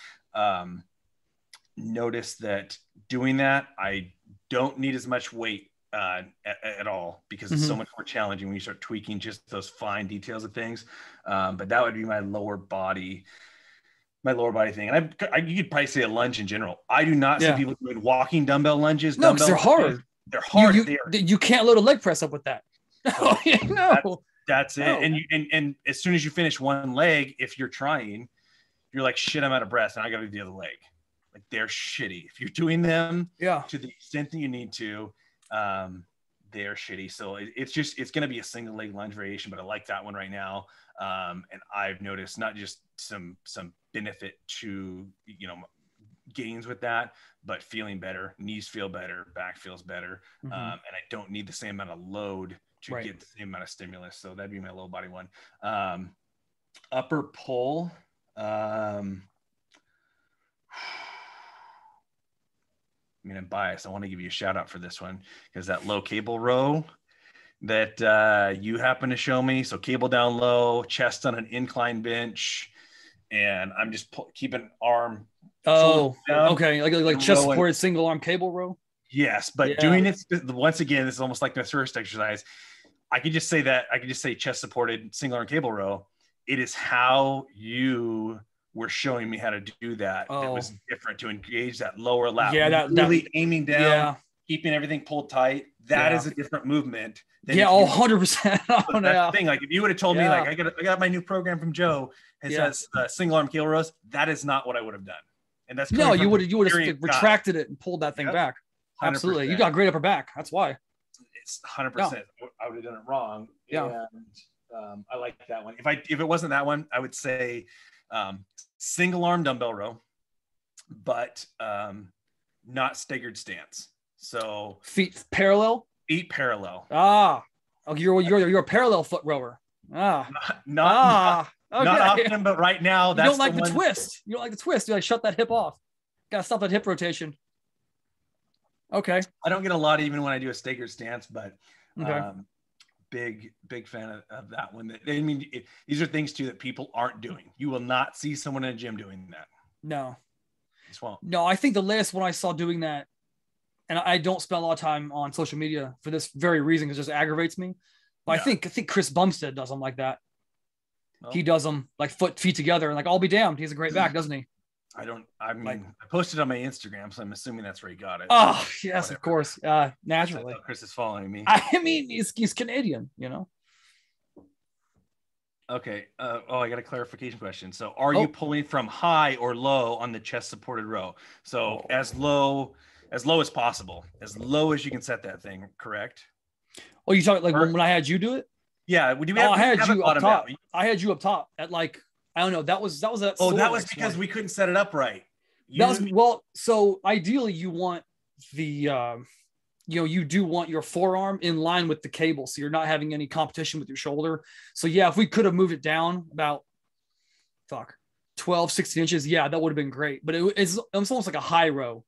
Speaker 1: Notice that doing that, I don't need as much weight at all because it's so much more challenging when you start tweaking just those fine details of things. But that would be my lower body thing. And you could probably say a lunge in general. I do not see people doing walking dumbbell lunges.
Speaker 2: No, because they're hard.
Speaker 1: They're hard.
Speaker 2: You can't load a leg press up with that. No.
Speaker 1: That's it. And as soon as you finish one leg, if you're trying, you're like, shit, I'm out of breath and I got to do the other leg. Like they're shitty. If you're doing them to the extent that you need to, they're shitty. So it's going to be a single leg lunge variation, but I like that one right now. And I've noticed not just some benefit to, gains with that, but feeling better. Knees feel better. Back feels better. And I don't need the same amount of load to get the same amount of stimulus. So that'd be my low body one. Upper pull. I'm biased. I want to give you a shout out for this one because that low cable row that you happen to show me. So cable down low, chest on an incline bench, and I'm just keeping arm.
Speaker 2: Oh, okay. Like chest supported single arm cable row.
Speaker 1: Yes, but doing it once again, this is almost like the first exercise. I could just say chest supported single arm cable row. It is how you were showing me how to do that. That was different to engage that lower lat.
Speaker 2: Yeah,
Speaker 1: really aiming down, keeping everything pulled tight. That is a different movement.
Speaker 2: Yeah, 100%.
Speaker 1: That's the thing. Like if you would have told me like I got my new program from Joe, it says single arm keel rows, that is not what I would have done. And that's
Speaker 2: no, you would have retracted it and pulled that thing back. 100%. Absolutely. You got great upper back. That's why.
Speaker 1: It's 100%. I would have done it wrong.
Speaker 2: Yeah.
Speaker 1: And I like that one. If it wasn't that one, I would say single arm dumbbell row, but not staggered stance. So
Speaker 2: feet parallel.
Speaker 1: Oh,
Speaker 2: you're a parallel foot rower.
Speaker 1: Not often, but right now
Speaker 2: that's you don't like the twist. You don't like the twist. You like shut that hip off. Gotta stop that hip rotation. Okay.
Speaker 1: I don't get a lot even when I do a staggered stance, but big fan of that one. I mean, these are things too that people aren't doing. You will not see someone in a gym doing that.
Speaker 2: No.
Speaker 1: No,
Speaker 2: I think the latest one I saw doing that, and I don't spend a lot of time on social media for this very reason because it just aggravates me. But I think Chris Bumstead does them like that. Well, he does them like feet together, and like I'll be damned, he has a great back, doesn't he?
Speaker 1: I posted on my Instagram, so I'm assuming that's where he got it.
Speaker 2: Oh, yes, of course. Naturally.
Speaker 1: Chris is following me.
Speaker 2: I mean, he's Canadian, you know.
Speaker 1: Okay. I got a clarification question. So are you pulling from high or low on the chest supported row? So as low as possible, as low as you can set that thing, correct?
Speaker 2: Oh, you talking like when I had you do it?
Speaker 1: Yeah.
Speaker 2: I had you up top. I had you up top at like, I don't know. That was that.
Speaker 1: Oh, that was because we couldn't set it up right.
Speaker 2: So ideally you want the, you do want your forearm in line with the cable. So you're not having any competition with your shoulder. So yeah, if we could have moved it down about 12, 16 inches. Yeah, that would have been great. But it's almost like a high row.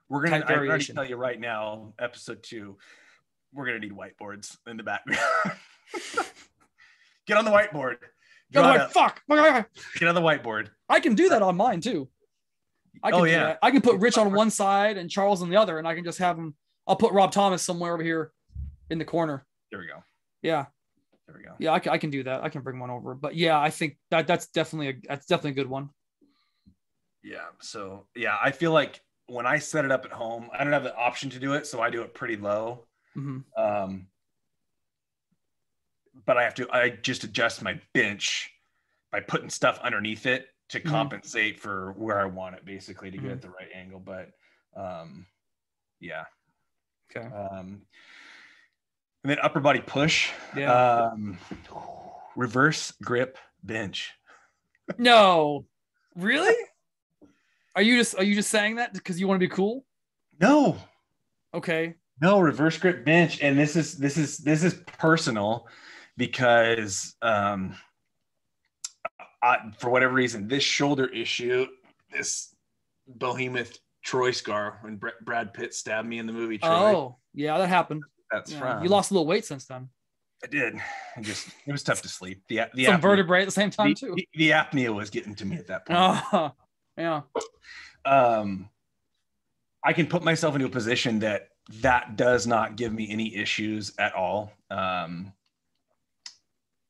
Speaker 1: I can already tell you right now, episode 2, we're going to need whiteboards in the background. Get on the whiteboard.
Speaker 2: Get on the
Speaker 1: whiteboard.
Speaker 2: I can do that on mine too. I can put Rich on one side and Charles on the other, and I can just have them. I'll put Rob Thomas somewhere over here in the corner.
Speaker 1: There we go.
Speaker 2: Yeah.
Speaker 1: There we go.
Speaker 2: Yeah, I can do that. I can bring one over. But yeah, I think that's definitely a good one.
Speaker 1: Yeah. So yeah, I feel like when I set it up at home, I don't have the option to do it, so I do it pretty low.
Speaker 2: Mm-hmm.
Speaker 1: But I just adjust my bench by putting stuff underneath it to compensate for where I want it, basically, to get at the right angle. But yeah.
Speaker 2: Okay.
Speaker 1: And then upper body push.
Speaker 2: Yeah.
Speaker 1: Reverse grip bench.
Speaker 2: No, really? Are you just saying that because you want to be cool?
Speaker 1: No.
Speaker 2: Okay.
Speaker 1: No, reverse grip bench, and this is personal because for whatever reason, this shoulder issue, this behemoth Troy scar when Brad Pitt stabbed me in the movie Troy.
Speaker 2: Oh, yeah, that happened.
Speaker 1: That's from.
Speaker 2: You lost a little weight since then.
Speaker 1: I did. It was tough to sleep. The
Speaker 2: some vertebrae at the same time too.
Speaker 1: The apnea was getting to me at that point.
Speaker 2: Oh, yeah.
Speaker 1: I can put myself into a position that does not give me any issues at all.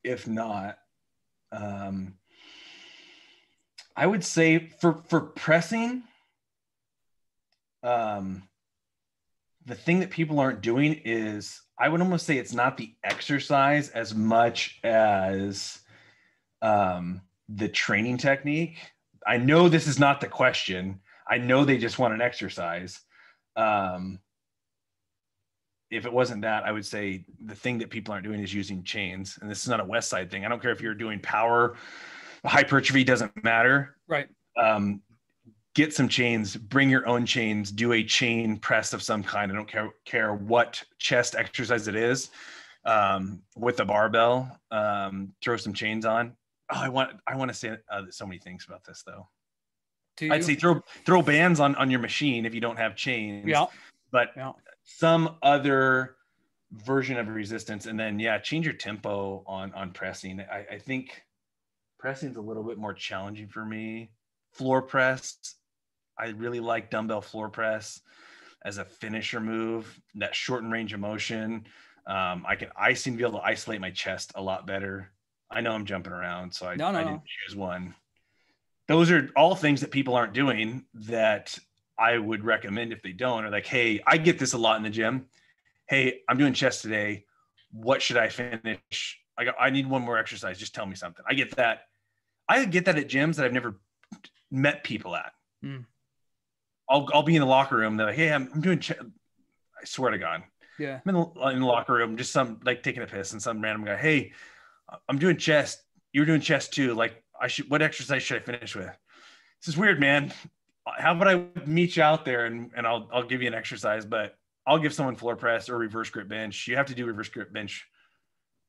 Speaker 1: If not, I would say for pressing, the thing that people aren't doing is, I would almost say it's not the exercise as much as the training technique. I know this is not the question. I know they just want an exercise. If it wasn't that, I would say the thing that people aren't doing is using chains. And this is not a West Side thing. I don't care if you're doing power, hypertrophy, doesn't matter.
Speaker 2: Right.
Speaker 1: Get some chains, bring your own chains, do a chain press of some kind. I don't care what chest exercise it is, with a barbell, throw some chains on. Oh, I want to say so many things about this though. I'd say throw bands on your machine if you don't have chains.
Speaker 2: Yeah.
Speaker 1: But some other version of resistance, and then change your tempo on pressing. I think pressing is a little bit more challenging for me. Floor press, I really like dumbbell floor press as a finisher move. That shortened range of motion. I seem to be able to isolate my chest a lot better. I know I'm jumping around, so I didn't choose one. Those are all things that people aren't doing that I would recommend if they don't, or like, hey, I get this a lot in the gym. hey, I'm doing chest today. What should I finish? I need one more exercise. Just tell me something. I get that. I get that at gyms that I've never met people at. I'll be in the locker room. They're like, hey, I'm doing chest. I swear to God.
Speaker 2: Yeah.
Speaker 1: I'm in the locker room, just some like taking a piss, and some random guy, hey, I'm doing chest. You were doing chest too. Like what exercise should I finish with? This is weird, man. How about I meet you out there and I'll give you an exercise, but I'll give someone floor press or reverse grip bench. You have to do reverse grip bench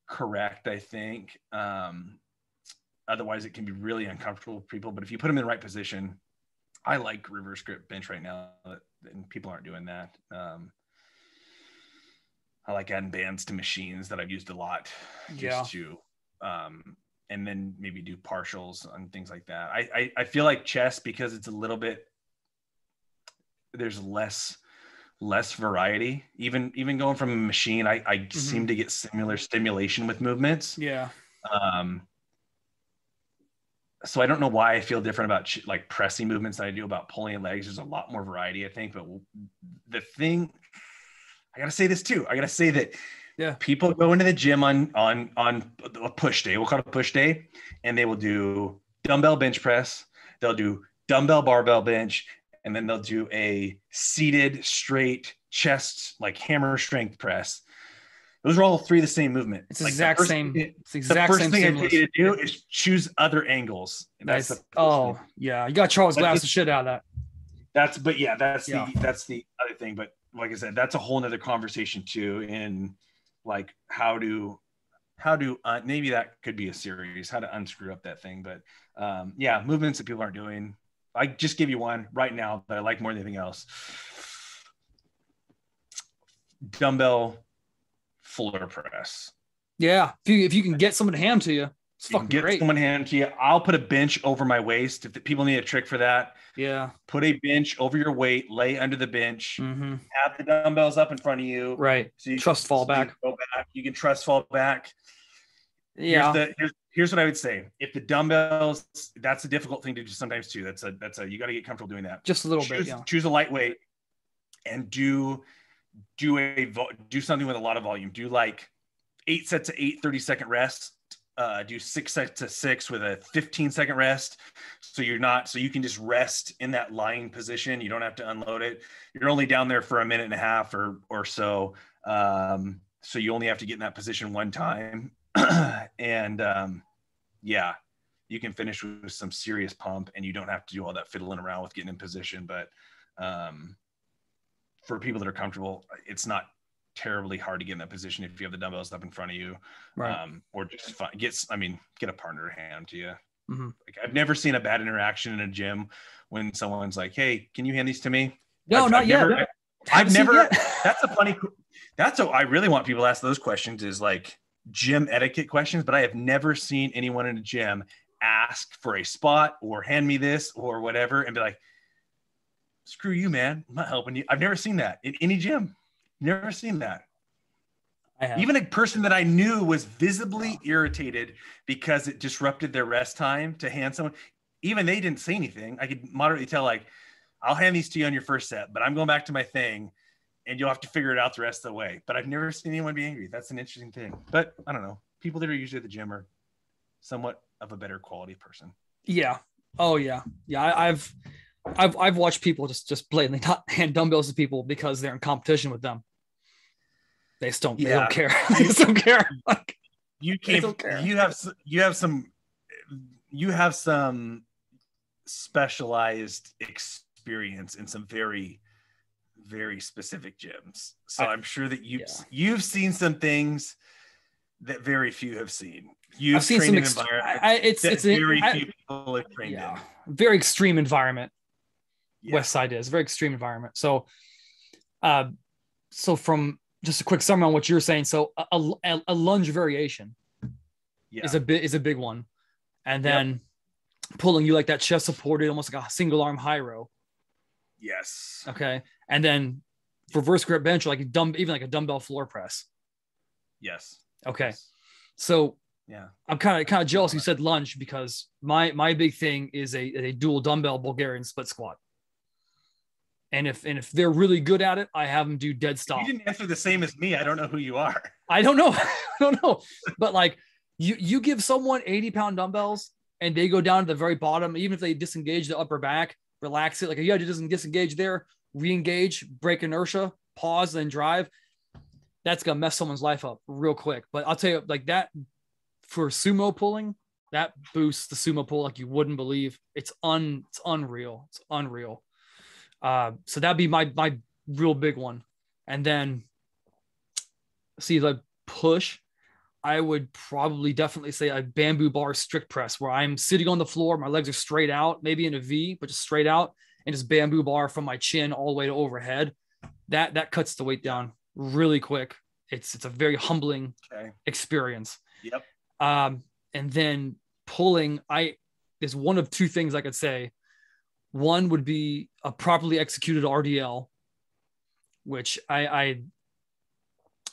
Speaker 1: correct, I think. Otherwise it can be really uncomfortable for people, but if you put them in the right position, I like reverse grip bench right now, and people aren't doing that. I like adding bands to machines that I've used a lot just to, and then maybe do partials and things like that. I feel like chest, because it's a little bit, there's less variety. Even going from a machine, I seem to get similar stimulation with movements.
Speaker 2: Yeah.
Speaker 1: So I don't know why I feel different about like pressing movements than I do about pulling legs. There's a lot more variety, I think. But the thing, I gotta say this too. I gotta say that people go into the gym on a push day. We'll call it a push day, and they will do dumbbell bench press. They'll do dumbbell barbell bench, and then they'll do a seated straight chest, like hammer strength press. Those are all three the same movement.
Speaker 2: It's like exact same. It's the exact
Speaker 1: the first
Speaker 2: same
Speaker 1: thing
Speaker 2: stimulus.
Speaker 1: I need to do is choose other angles.
Speaker 2: Nice. Oh yeah, you got Charles Glass the shit out of that.
Speaker 1: That's the other thing. But like I said, that's a whole nother conversation too. In like how to maybe that could be a series, how to unscrew up that thing. But movements that people aren't doing. I just give you one right now that I like more than anything else. Dumbbell floor press.
Speaker 2: Yeah, if you can get someone to hand to you, it's fucking great.
Speaker 1: Someone hand to you. I'll put a bench over my waist. If the people need a trick for that, put a bench over your weight, lay under the bench, have the dumbbells up in front of you.
Speaker 2: Right. So you trust fall back.
Speaker 1: Go back. You can trust fall back.
Speaker 2: Yeah.
Speaker 1: Here's what I would say. If the dumbbells, that's a difficult thing to do sometimes too. That's a you got to get comfortable doing that.
Speaker 2: Just a little bit.
Speaker 1: Choose a lightweight and do something with a lot of volume. Do like 8 sets of 8 30-second rests. Do 6 sets of 6 with a 15-second rest. So you can just rest in that lying position. You don't have to unload it. You're only down there for a minute and a half or so. So you only have to get in that position one time. And you can finish with some serious pump, and you don't have to do all that fiddling around with getting in position. But for people that are comfortable, it's not terribly hard to get in that position if you have the dumbbells up in front of you,
Speaker 2: right?
Speaker 1: Or just get a partner to hand to you. Like, I've never seen a bad interaction in a gym when someone's like, "Hey, can you hand these to me?"
Speaker 2: No, not yet.
Speaker 1: I've never. That's I really want people to ask those questions, is like gym etiquette questions. But I have never seen anyone in a gym ask for a spot or hand me this or whatever and be like, "Screw you, man. I'm not helping you." I've never seen that in any gym. Never seen that. Even a person that I knew was visibly irritated because it disrupted their rest time to hand someone. Even they didn't say anything. I could moderately tell, like, I'll hand these to you on your first set, but I'm going back to my thing and you'll have to figure it out the rest of the way. But I've never seen anyone be angry. That's an interesting thing. But I don't know. People that are usually at the gym are somewhat of a better quality person.
Speaker 2: Yeah. Oh yeah. Yeah. I've watched people just blatantly not hand dumbbells to people because they're in competition with them. They just don't. They don't care. They just don't care. Like,
Speaker 1: you have some specialized experience in some very, very specific gyms. So I'm sure that you've seen some things that very few have seen. I've seen some few people have trained in.
Speaker 2: Very extreme environment. West Side is a very extreme environment. So from just a quick summary on what you're saying. So a lunge variation is a big one. And then pulling you like that chest supported, almost like a single arm high row.
Speaker 1: Yes.
Speaker 2: Okay. And then reverse grip bench, like even like a dumbbell floor press.
Speaker 1: Yes.
Speaker 2: Okay.
Speaker 1: Yes.
Speaker 2: So I'm kind of jealous you said lunge, because my big thing is a dual dumbbell Bulgarian split squat. And if they're really good at it, I have them do dead stop.
Speaker 1: You didn't answer the same as me. I don't know who you are.
Speaker 2: I don't know. I don't know. But like you give someone 80-pound dumbbells and they go down to the very bottom, even if they disengage the upper back, relax it. Like you have to disengage there, re-engage, break inertia, pause, then drive. That's going to mess someone's life up real quick. But I'll tell you, like that for sumo pulling, that boosts the sumo pull like you wouldn't believe. It's unreal. It's unreal. So that'd be my real big one. And then see the push, I would probably definitely say a bamboo bar strict press where I'm sitting on the floor, my legs are straight out, maybe in a V, but just straight out, and just bamboo bar from my chin all the way to overhead. That cuts the weight down really quick. It's a very humbling experience.
Speaker 1: Yep.
Speaker 2: And then pulling, there's one of two things I could say. One would be a properly executed RDL, which I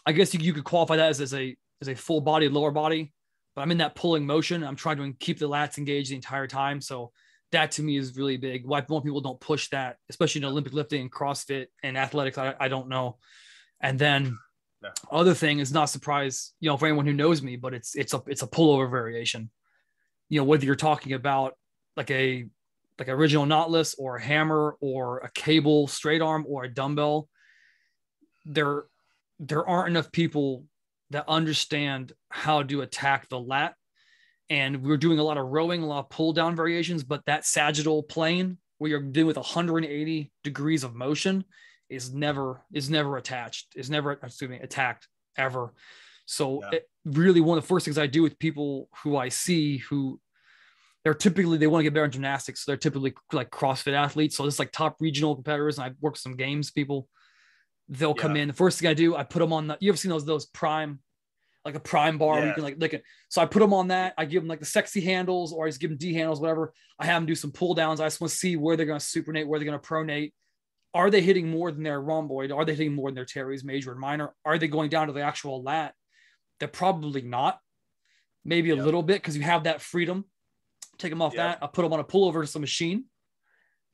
Speaker 2: guess you could qualify that as a full body, lower body, but I'm in that pulling motion. I'm trying to keep the lats engaged the entire time. So that to me is really big. Why more people don't push that, especially in Olympic lifting and CrossFit and athletics, I don't know. And then other thing is not a surprise, for anyone who knows me, but it's a pullover variation. Whether you're talking about like original knotless or a hammer or a cable straight arm or a dumbbell, there aren't enough people that understand how to attack the lat. And we're doing a lot of rowing, a lot of pull down variations, but that sagittal plane where you're dealing with 180 degrees of motion is never attacked ever. So really one of the first things I do with people who I see who they want to get better in gymnastics. So they're typically like CrossFit athletes. So it's like top regional competitors. And I work with some games people. They'll come in. The first thing I do, I put them on you ever seen those prime, like a prime bar where you can like lick it. So I put them on that. I give them like the sexy handles, or I just give them D handles, whatever. I have them do some pull downs. I just want to see where they're going to supinate, where they're going to pronate. Are they hitting more than their rhomboid? Are they hitting more than their teres major and minor? Are they going down to the actual lat? They're probably not. Maybe a little bit because you have that freedom. Take them off that. I'll put them on a pullover to some machine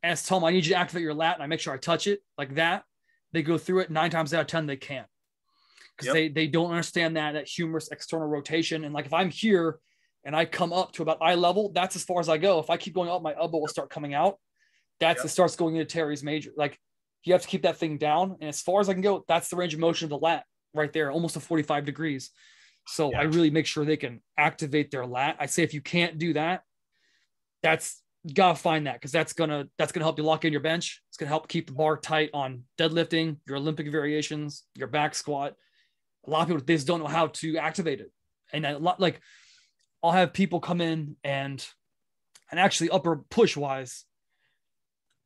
Speaker 2: and tell them I need you to activate your lat, and I make sure I touch it like that. They go through it 9 times out of 10 they can't because they don't understand that humorous external rotation. And like if I'm here and I come up to about eye level, that's as far as I go. If I keep going up, my elbow will start coming out. It starts going into teres major. Like you have to keep that thing down, and as far as I can go, that's the range of motion of the lat right there, almost to 45 degrees. So I really make sure they can activate their lat. I say if you can't do that, you gotta find that, because that's gonna help you lock in your bench. It's gonna help keep the bar tight on deadlifting, your Olympic variations, your back squat. A lot of people, they just don't know how to activate it. And I'll have people come in and actually upper push wise,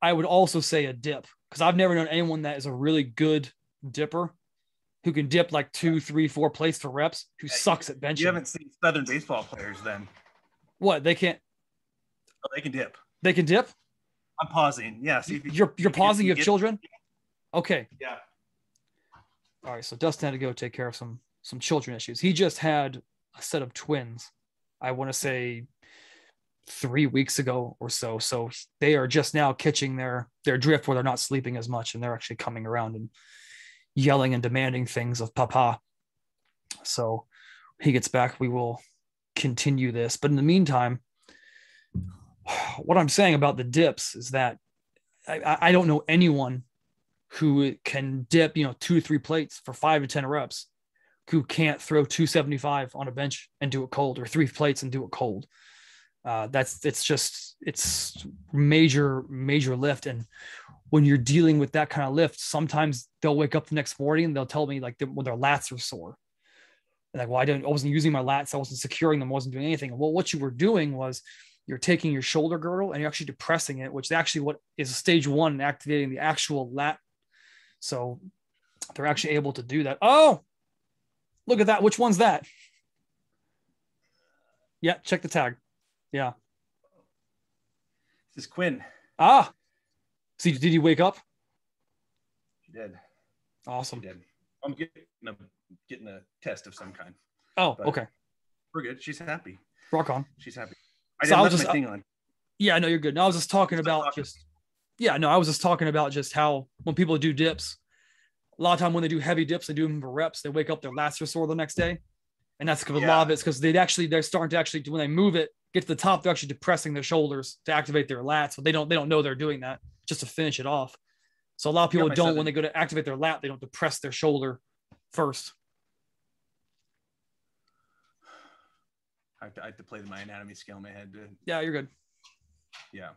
Speaker 2: I would also say a dip, because I've never known anyone that is a really good dipper who can dip like 2, 3, 4 plates for reps who sucks at benching.
Speaker 1: You haven't seen Southern baseball players then.
Speaker 2: What? They can't.
Speaker 1: Oh, they can dip.
Speaker 2: They can dip?
Speaker 1: I'm pausing. Yeah. See,
Speaker 2: you're pausing. You have children? Okay.
Speaker 1: Yeah.
Speaker 2: All right. So Dustin had to go take care of some children issues. He just had a set of twins, I want to say 3 weeks ago or so. So they are just now catching their drift where they're not sleeping as much, and they're actually coming around and yelling and demanding things of Papa. So he gets back, we will continue this. But in the meantime, what I'm saying about the dips is that I don't know anyone who can dip, 2 to 3 plates for 5 to 10 reps who can't throw 275 on a bench and do it cold, or 3 plates and do it cold. It's major lift. And when you're dealing with that kind of lift, sometimes they'll wake up the next morning and they'll tell me like their lats are sore. And like, well, I wasn't using my lats. I wasn't securing them. I wasn't doing anything. Well, what you were doing was you're taking your shoulder girdle and you're actually depressing it, which is actually what is stage 1, activating the actual lat. So they're actually able to do that. Oh, look at that. Which one's that? Yeah. Check the tag. Yeah.
Speaker 1: This is Quinn.
Speaker 2: Ah, see, did he wake up?
Speaker 1: She did.
Speaker 2: Awesome.
Speaker 1: She did. I'm getting a test of some kind.
Speaker 2: Oh, but okay.
Speaker 1: We're good. She's happy.
Speaker 2: Rock on.
Speaker 1: She's happy.
Speaker 2: I didn't left my thing on. Yeah, I know you're good. No, I was just talking about Yeah, no, I was just talking about just how when people do dips, a lot of time when they do heavy dips, they do them for reps. They wake up, their lats are sore the next day. And that's because a lot of it's because they're starting to actually, when they move it, get to the top, they're actually depressing their shoulders to activate their lats, but they don't know they're doing that just to finish it off. So a lot of people don't, when they go to activate their lat, they don't depress their shoulder first.
Speaker 1: I have to play my anatomy scale in my head.
Speaker 2: Yeah, you're good.
Speaker 1: Yeah.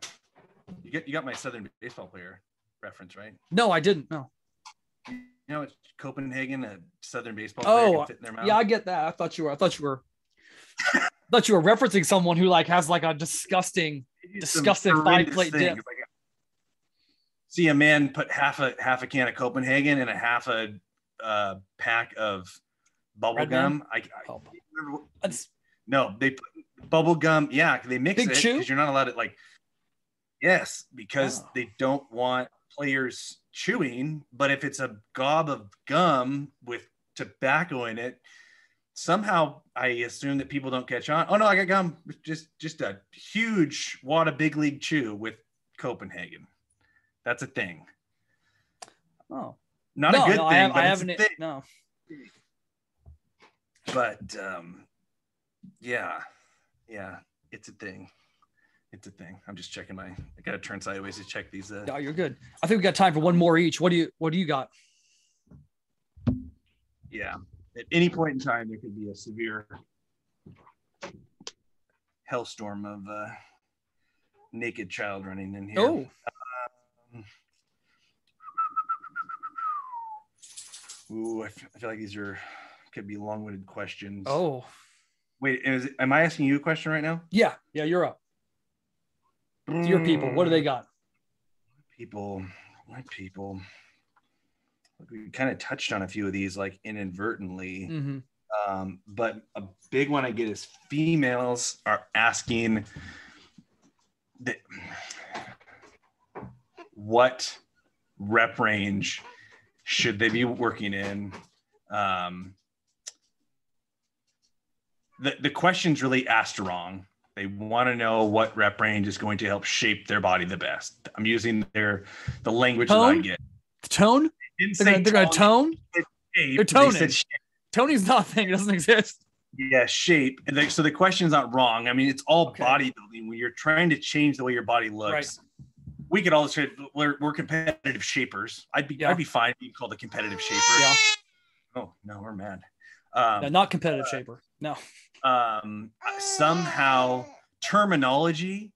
Speaker 1: You got my Southern baseball player reference, right?
Speaker 2: No, I didn't. No.
Speaker 1: You know, it's Copenhagen, a Southern baseball
Speaker 2: player
Speaker 1: can fit in their mouth.
Speaker 2: Yeah, I get that. I thought you were referencing someone who like has like a disgusting 5-plate dip. Like,
Speaker 1: see a man put half a can of Copenhagen and a half a pack of bubble gum. No, they put bubble gum. Yeah, they mix it because you're not allowed to like. Yes, because they don't want players chewing. But if it's a gob of gum with tobacco in it, somehow I assume that people don't catch on. Oh no, I got gum. Just a huge wad of big league chew with Copenhagen. That's a thing.
Speaker 2: Oh,
Speaker 1: not a good thing.
Speaker 2: I haven't. No.
Speaker 1: But yeah, it's a thing. It's a thing. I'm just checking I got to turn sideways to check these.
Speaker 2: No, you're good. I think we got time for one more each. What do you got?
Speaker 1: Yeah. At any point in time, there could be a severe hellstorm of naked child running in here.
Speaker 2: Oh.
Speaker 1: Ooh, I feel like these could be long-winded questions.
Speaker 2: Oh.
Speaker 1: Wait, am I asking you a question right now?
Speaker 2: Yeah, you're up. To your people, what do they got?
Speaker 1: My people. We kind of touched on a few of these, like inadvertently.
Speaker 2: Mm-hmm.
Speaker 1: But a big one I get is females are asking what rep range should they be working in? The question's really asked wrong. They want to know what rep range is going to help shape their body the best. I'm using the language that I get.
Speaker 2: Tone? They're going to tone? They're toning. Toning's not a thing. It doesn't exist.
Speaker 1: Yeah, shape. And so the question's not wrong. I mean, it's all bodybuilding. When you're trying to change the way your body looks, right. We could all say we're competitive shapers. I'd be fine being called a competitive shaper.
Speaker 2: Yeah.
Speaker 1: Oh, no, we're mad.
Speaker 2: No, not competitive shaper. No.
Speaker 1: Somehow terminology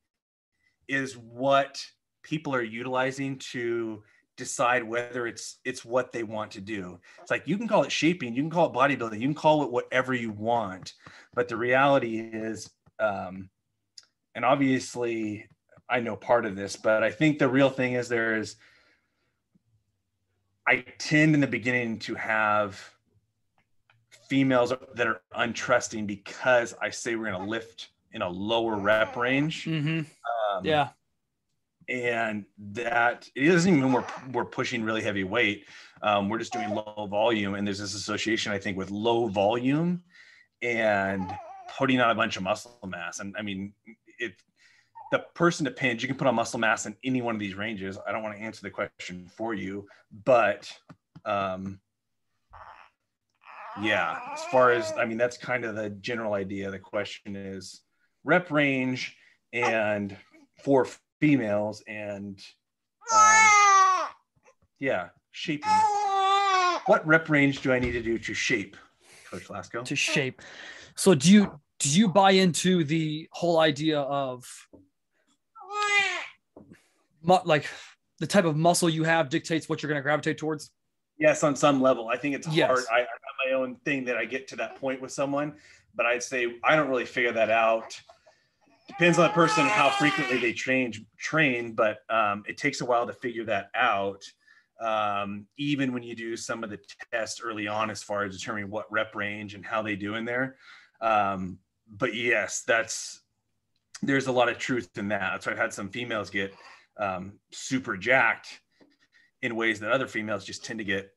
Speaker 1: is what people are utilizing to decide whether it's what they want to do. It's like, you can call it shaping, you can call it bodybuilding, you can call it whatever you want, but the reality is, and obviously I know part of this, but I think the real thing is I tend in the beginning to have females that are untrusting because I say we're going to lift in a lower rep range.
Speaker 2: Mm-hmm.
Speaker 1: And that it doesn't even mean we're pushing really heavy weight. We're just doing low volume. And there's this association, I think, with low volume and putting on a bunch of muscle mass. And I mean, the person to pinch, you can put on muscle mass in any one of these ranges. I don't want to answer the question for you, but yeah, as far as, I mean, that's kind of the general idea. The question is rep range and for females and shaping. What rep range do I need to do to shape, Coach Lasko?
Speaker 2: To shape. So do you buy into the whole idea of like the type of muscle you have dictates what you're going to gravitate towards?
Speaker 1: Yes, on some level. I think it's hard. I have my own thing that I get to that point with someone, but I'd say I don't really figure that out. Depends on the person, how frequently they train, but it takes a while to figure that out. Even when you do some of the tests early on, as far as determining what rep range and how they do in there. But yes, there's a lot of truth in that. So I've had some females get super jacked in ways that other females just tend to get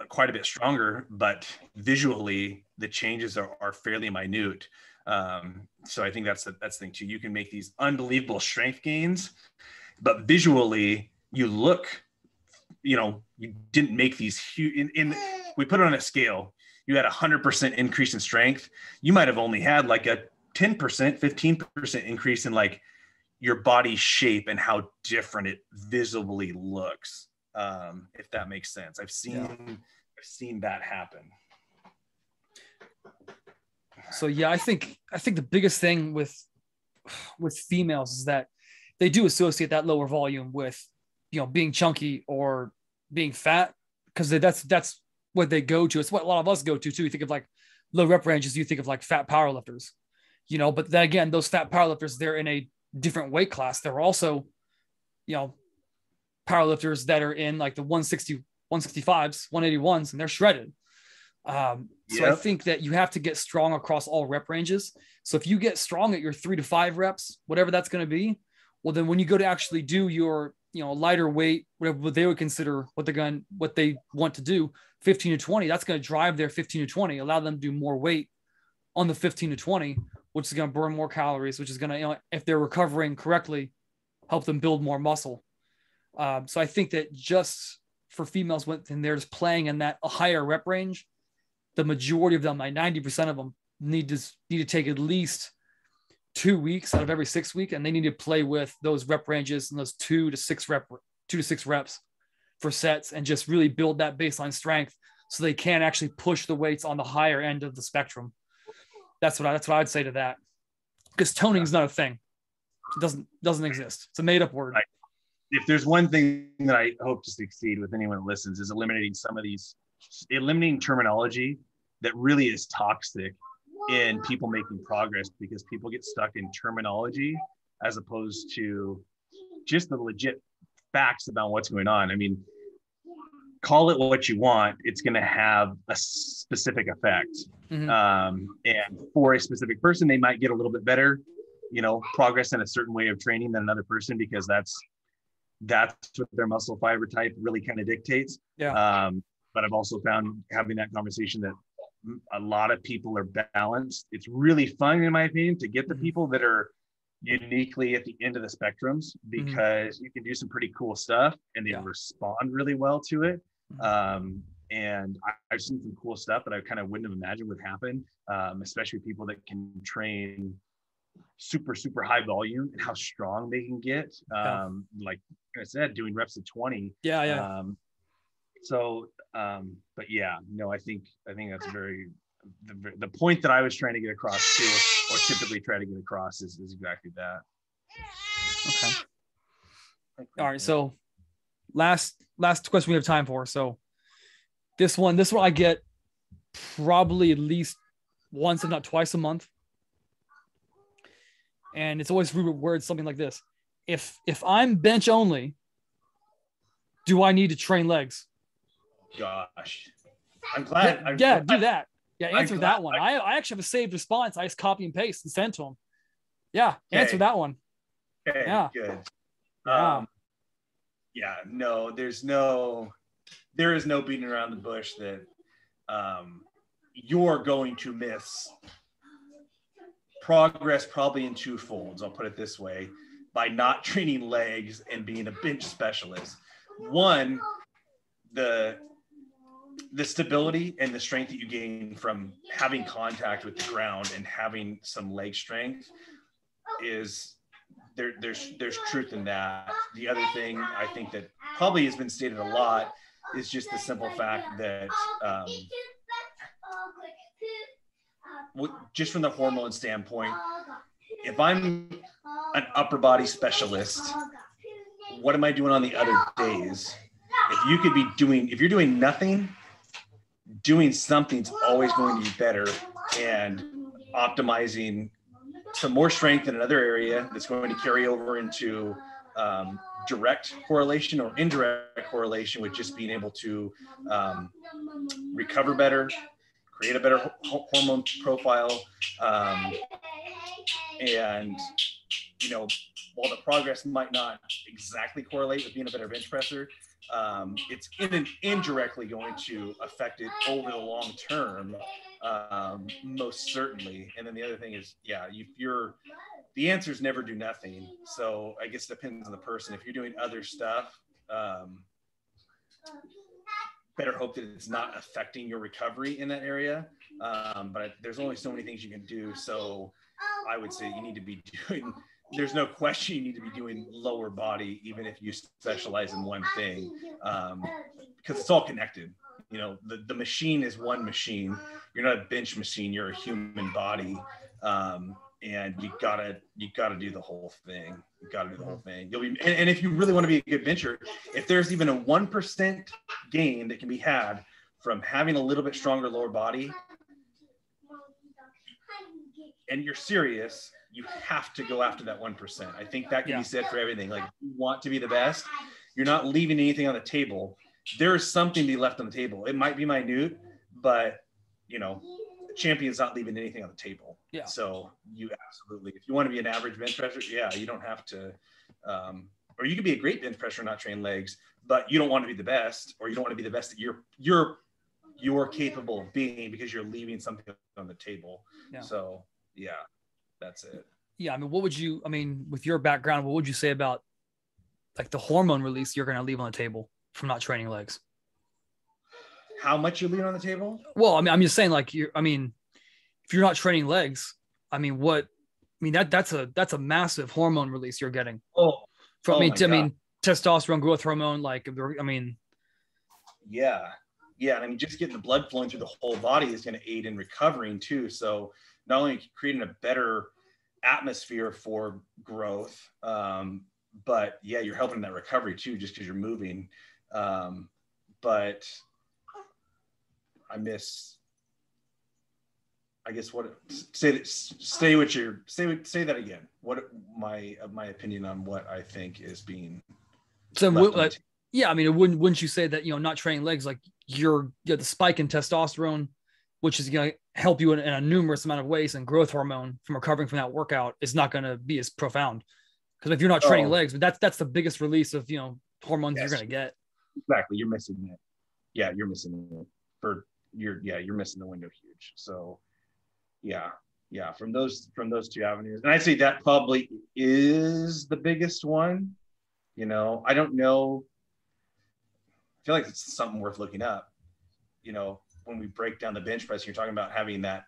Speaker 1: quite a bit stronger, but visually the changes are fairly minute. So I think that's the thing too. You can make these unbelievable strength gains, but visually you look, you didn't make these huge, we put it on a scale, you had 100% increase in strength. You might've only had like a 10%, 15% increase in like your body shape and how different it visibly looks. If that makes sense. I've seen that happen.
Speaker 2: So yeah, I think the biggest thing with females is that they do associate that lower volume with, being chunky or being fat, because that's what they go to. It's what a lot of us go to too. You think of like low rep ranges, you think of like fat powerlifters, but then again, those fat powerlifters, they're in a different weight class. They're also, powerlifters that are in like the 160, 165s, 181s, and they're shredded. So I think that you have to get strong across all rep ranges. So if you get strong at your 3 to 5 reps, whatever that's going to be, well, then when you go to actually do your, lighter weight, whatever they would consider what they want to do, 15 to 20, that's going to drive their 15 to 20, allow them to do more weight on the 15 to 20, which is going to burn more calories, which is going to, if they're recovering correctly, help them build more muscle. So I think that just for females, when they're just playing in that a higher rep range, the majority of them, like 90% of them, need to take at least 2 weeks out of every 6 weeks, and they need to play with those rep ranges and those 2 to 6 reps for sets, and just really build that baseline strength so they can actually push the weights on the higher end of the spectrum. That's what I'd say to that, because toning is not a thing. It doesn't exist. It's a made up word.
Speaker 1: Right. If there's one thing that I hope to succeed with anyone who listens, is eliminating terminology that really is toxic in people making progress, because people get stuck in terminology as opposed to just the legit facts about what's going on. I mean, call it what you want, it's going to have a specific effect. Mm-hmm. And for a specific person, they might get a little bit better, progress in a certain way of training than another person, because that's what their muscle fiber type really kind of dictates.
Speaker 2: Yeah.
Speaker 1: But I've also found, having that conversation, that a lot of people are balanced. It's really fun, in my opinion, to get the people that are uniquely at the end of the spectrums, because you can do some pretty cool stuff and they respond really well to it. And I've seen some cool stuff that I kind of wouldn't have imagined would happen, especially people that can train super, super high volume and how strong they can get. Like I said, doing reps of 20.
Speaker 2: Yeah.
Speaker 1: But yeah, no, I think that's the point that I was trying to get across too, or typically try to get across, is exactly that.
Speaker 2: Okay. All right. So last question we have time for. So this one I get probably at least once, if not twice a month. And it's always words something like this: If I'm bench only, do I need to train legs?
Speaker 1: Gosh, I'm glad.
Speaker 2: Do that. Yeah, answer that one. I actually have a saved response. I just copy and paste and send to him. Yeah, answer that one.
Speaker 1: Okay,
Speaker 2: yeah,
Speaker 1: good.
Speaker 2: Yeah.
Speaker 1: No, there is no beating around the bush that you're going to miss progress, probably in 2 folds. I'll put it this way: by not training legs and being a bench specialist. One, the stability and the strength that you gain from having contact with the ground and having some leg strength is there's truth in that. The other thing I think that probably has been stated a lot is just the simple fact that just from the hormone standpoint, if I'm an upper body specialist, what am I doing on the other days? If you're doing nothing, doing something's always going to be better, and optimizing some more strength in another area that's going to carry over into direct correlation or indirect correlation with just being able to recover better, create a better hormone profile. And, while the progress might not exactly correlate with being a better bench presser, it's indirectly going to affect it over the long term, most certainly. And then the other thing is, the answer is never do nothing. So I guess it depends on the person. If you're doing other stuff, better hope that it's not affecting your recovery in that area. But there's only so many things you can do. So I would say you need to be doing, there's no question you need to be doing lower body, even if you specialize in one thing, because it's all connected. You know, the machine is one machine. You're not a bench machine, you're a human body. And you gotta do the whole thing. You gotta do the whole thing. You'll be, and if you really want to be a good bencher, if there's even a 1% gain that can be had from having a little bit stronger lower body, and you're serious, you have to go after that 1%. I think that can be said for everything. Like, you want to be the best, you're not leaving anything on the table. There is something to be left on the table. It might be minute, but you know, the champion's not leaving anything on the table. Yeah. So you absolutely, if you want to be an average bench presser, you don't have to, or you could be a great bench presser and not train legs, but you don't want to be the best, or you don't want to be the best that you're capable of being, because you're leaving something on the table. Yeah. So yeah, that's it.
Speaker 2: Yeah. I mean, with your background, what would you say about like the hormone release you're going to leave on the table from not training legs?
Speaker 1: How much you leave on the table?
Speaker 2: Well, I mean, I'm just saying, like, if you're not training legs, that's a massive hormone release you're getting. Testosterone, growth hormone,
Speaker 1: Yeah. I mean, just getting the blood flowing through the whole body is going to aid in recovering too. So not only creating a better atmosphere for growth, but yeah, you're helping that recovery too, just because you're moving. But say that again. What my opinion on what I think is being.
Speaker 2: So wouldn't you say that, not training legs, like you're the spike in testosterone, which is going to help you in a numerous amount of ways, and growth hormone from recovering from that workout is not going to be as profound, because if you're not training legs, but that's the biggest release of hormones you're going to get.
Speaker 1: Exactly, you're missing it. Yeah, you're missing it. You're missing the window huge. So yeah, from those two avenues, and I'd say that probably is the biggest one. I don't know. I feel like it's something worth looking up. When we break down the bench press, you're talking about having that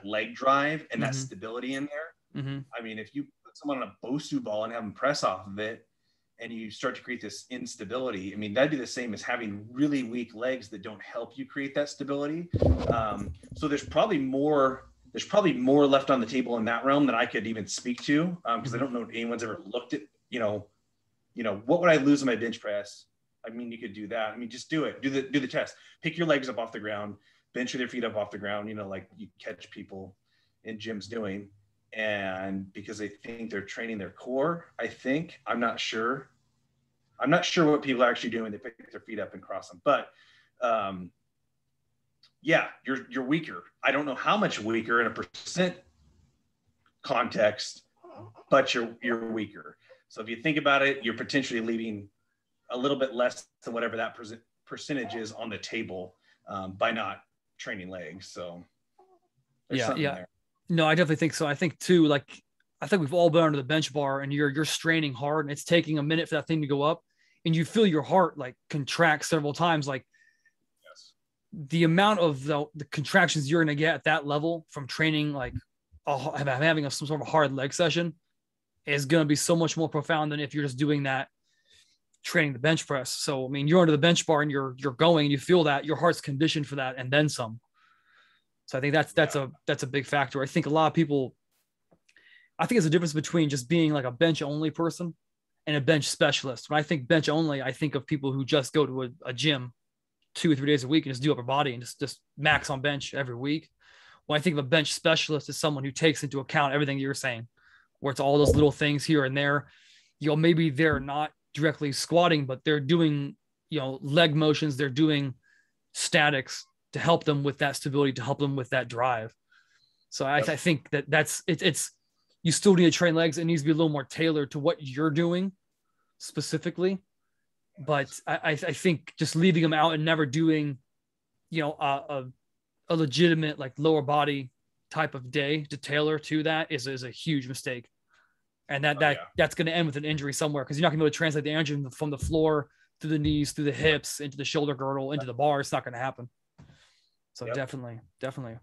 Speaker 1: leg drive and that stability in there. Mm-hmm. I mean, if you put someone on a Bosu ball and have them press off of it, and you start to create this instability, I mean, that'd be the same as having really weak legs that don't help you create that stability. So there's probably more left on the table in that realm than I could even speak to, because I don't know if anyone's ever looked at, what would I lose on my bench press? I mean, you could do that. I mean, just do it. Do the test. Pick your legs up off the ground, bench with your feet up off the ground, like you catch people in gyms doing. And because they think they're training their core, I'm not sure what people are actually doing. They pick their feet up and cross them, but you're weaker. I don't know how much weaker in a percent context, but you're weaker. So if you think about it, you're potentially leaving a little bit less than whatever that percentage is on the table by not training legs. So there.
Speaker 2: No, I definitely think so. I think too, I think we've all been under the bench bar, and you're straining hard, and it's taking a minute for that thing to go up, and you feel your heart contract several times. The amount of the contractions you're going to get at that level from training, having some sort of hard leg session, is going to be so much more profound than if you're just doing that training the bench press. So, I mean, you're under the bench bar and you're going, you feel that your heart's conditioned for that, and then some. So I think that's a big factor. I think a lot of people, there's a difference between just being like a bench only person and a bench specialist. When I think bench only, I think of people who just go to a gym 2 or 3 days a week and just do upper body and just max on bench every week. When I think of a bench specialist as someone who takes into account everything you're saying, where it's all those little things here and there. Maybe they're not directly squatting, but they're doing, leg motions, they're doing statics to help them with that stability, to help them with that drive. So I think that's you still need to train legs. It needs to be a little more tailored to what you're doing specifically. But I think just leaving them out and never doing, a legitimate lower body type of day to tailor to that is a huge mistake. And that's going to end with an injury somewhere, because you're not going to be able to translate the energy from the floor through the knees, through the hips, into the shoulder girdle, into the bar. It's not going to happen. So
Speaker 1: Yep.
Speaker 2: definitely.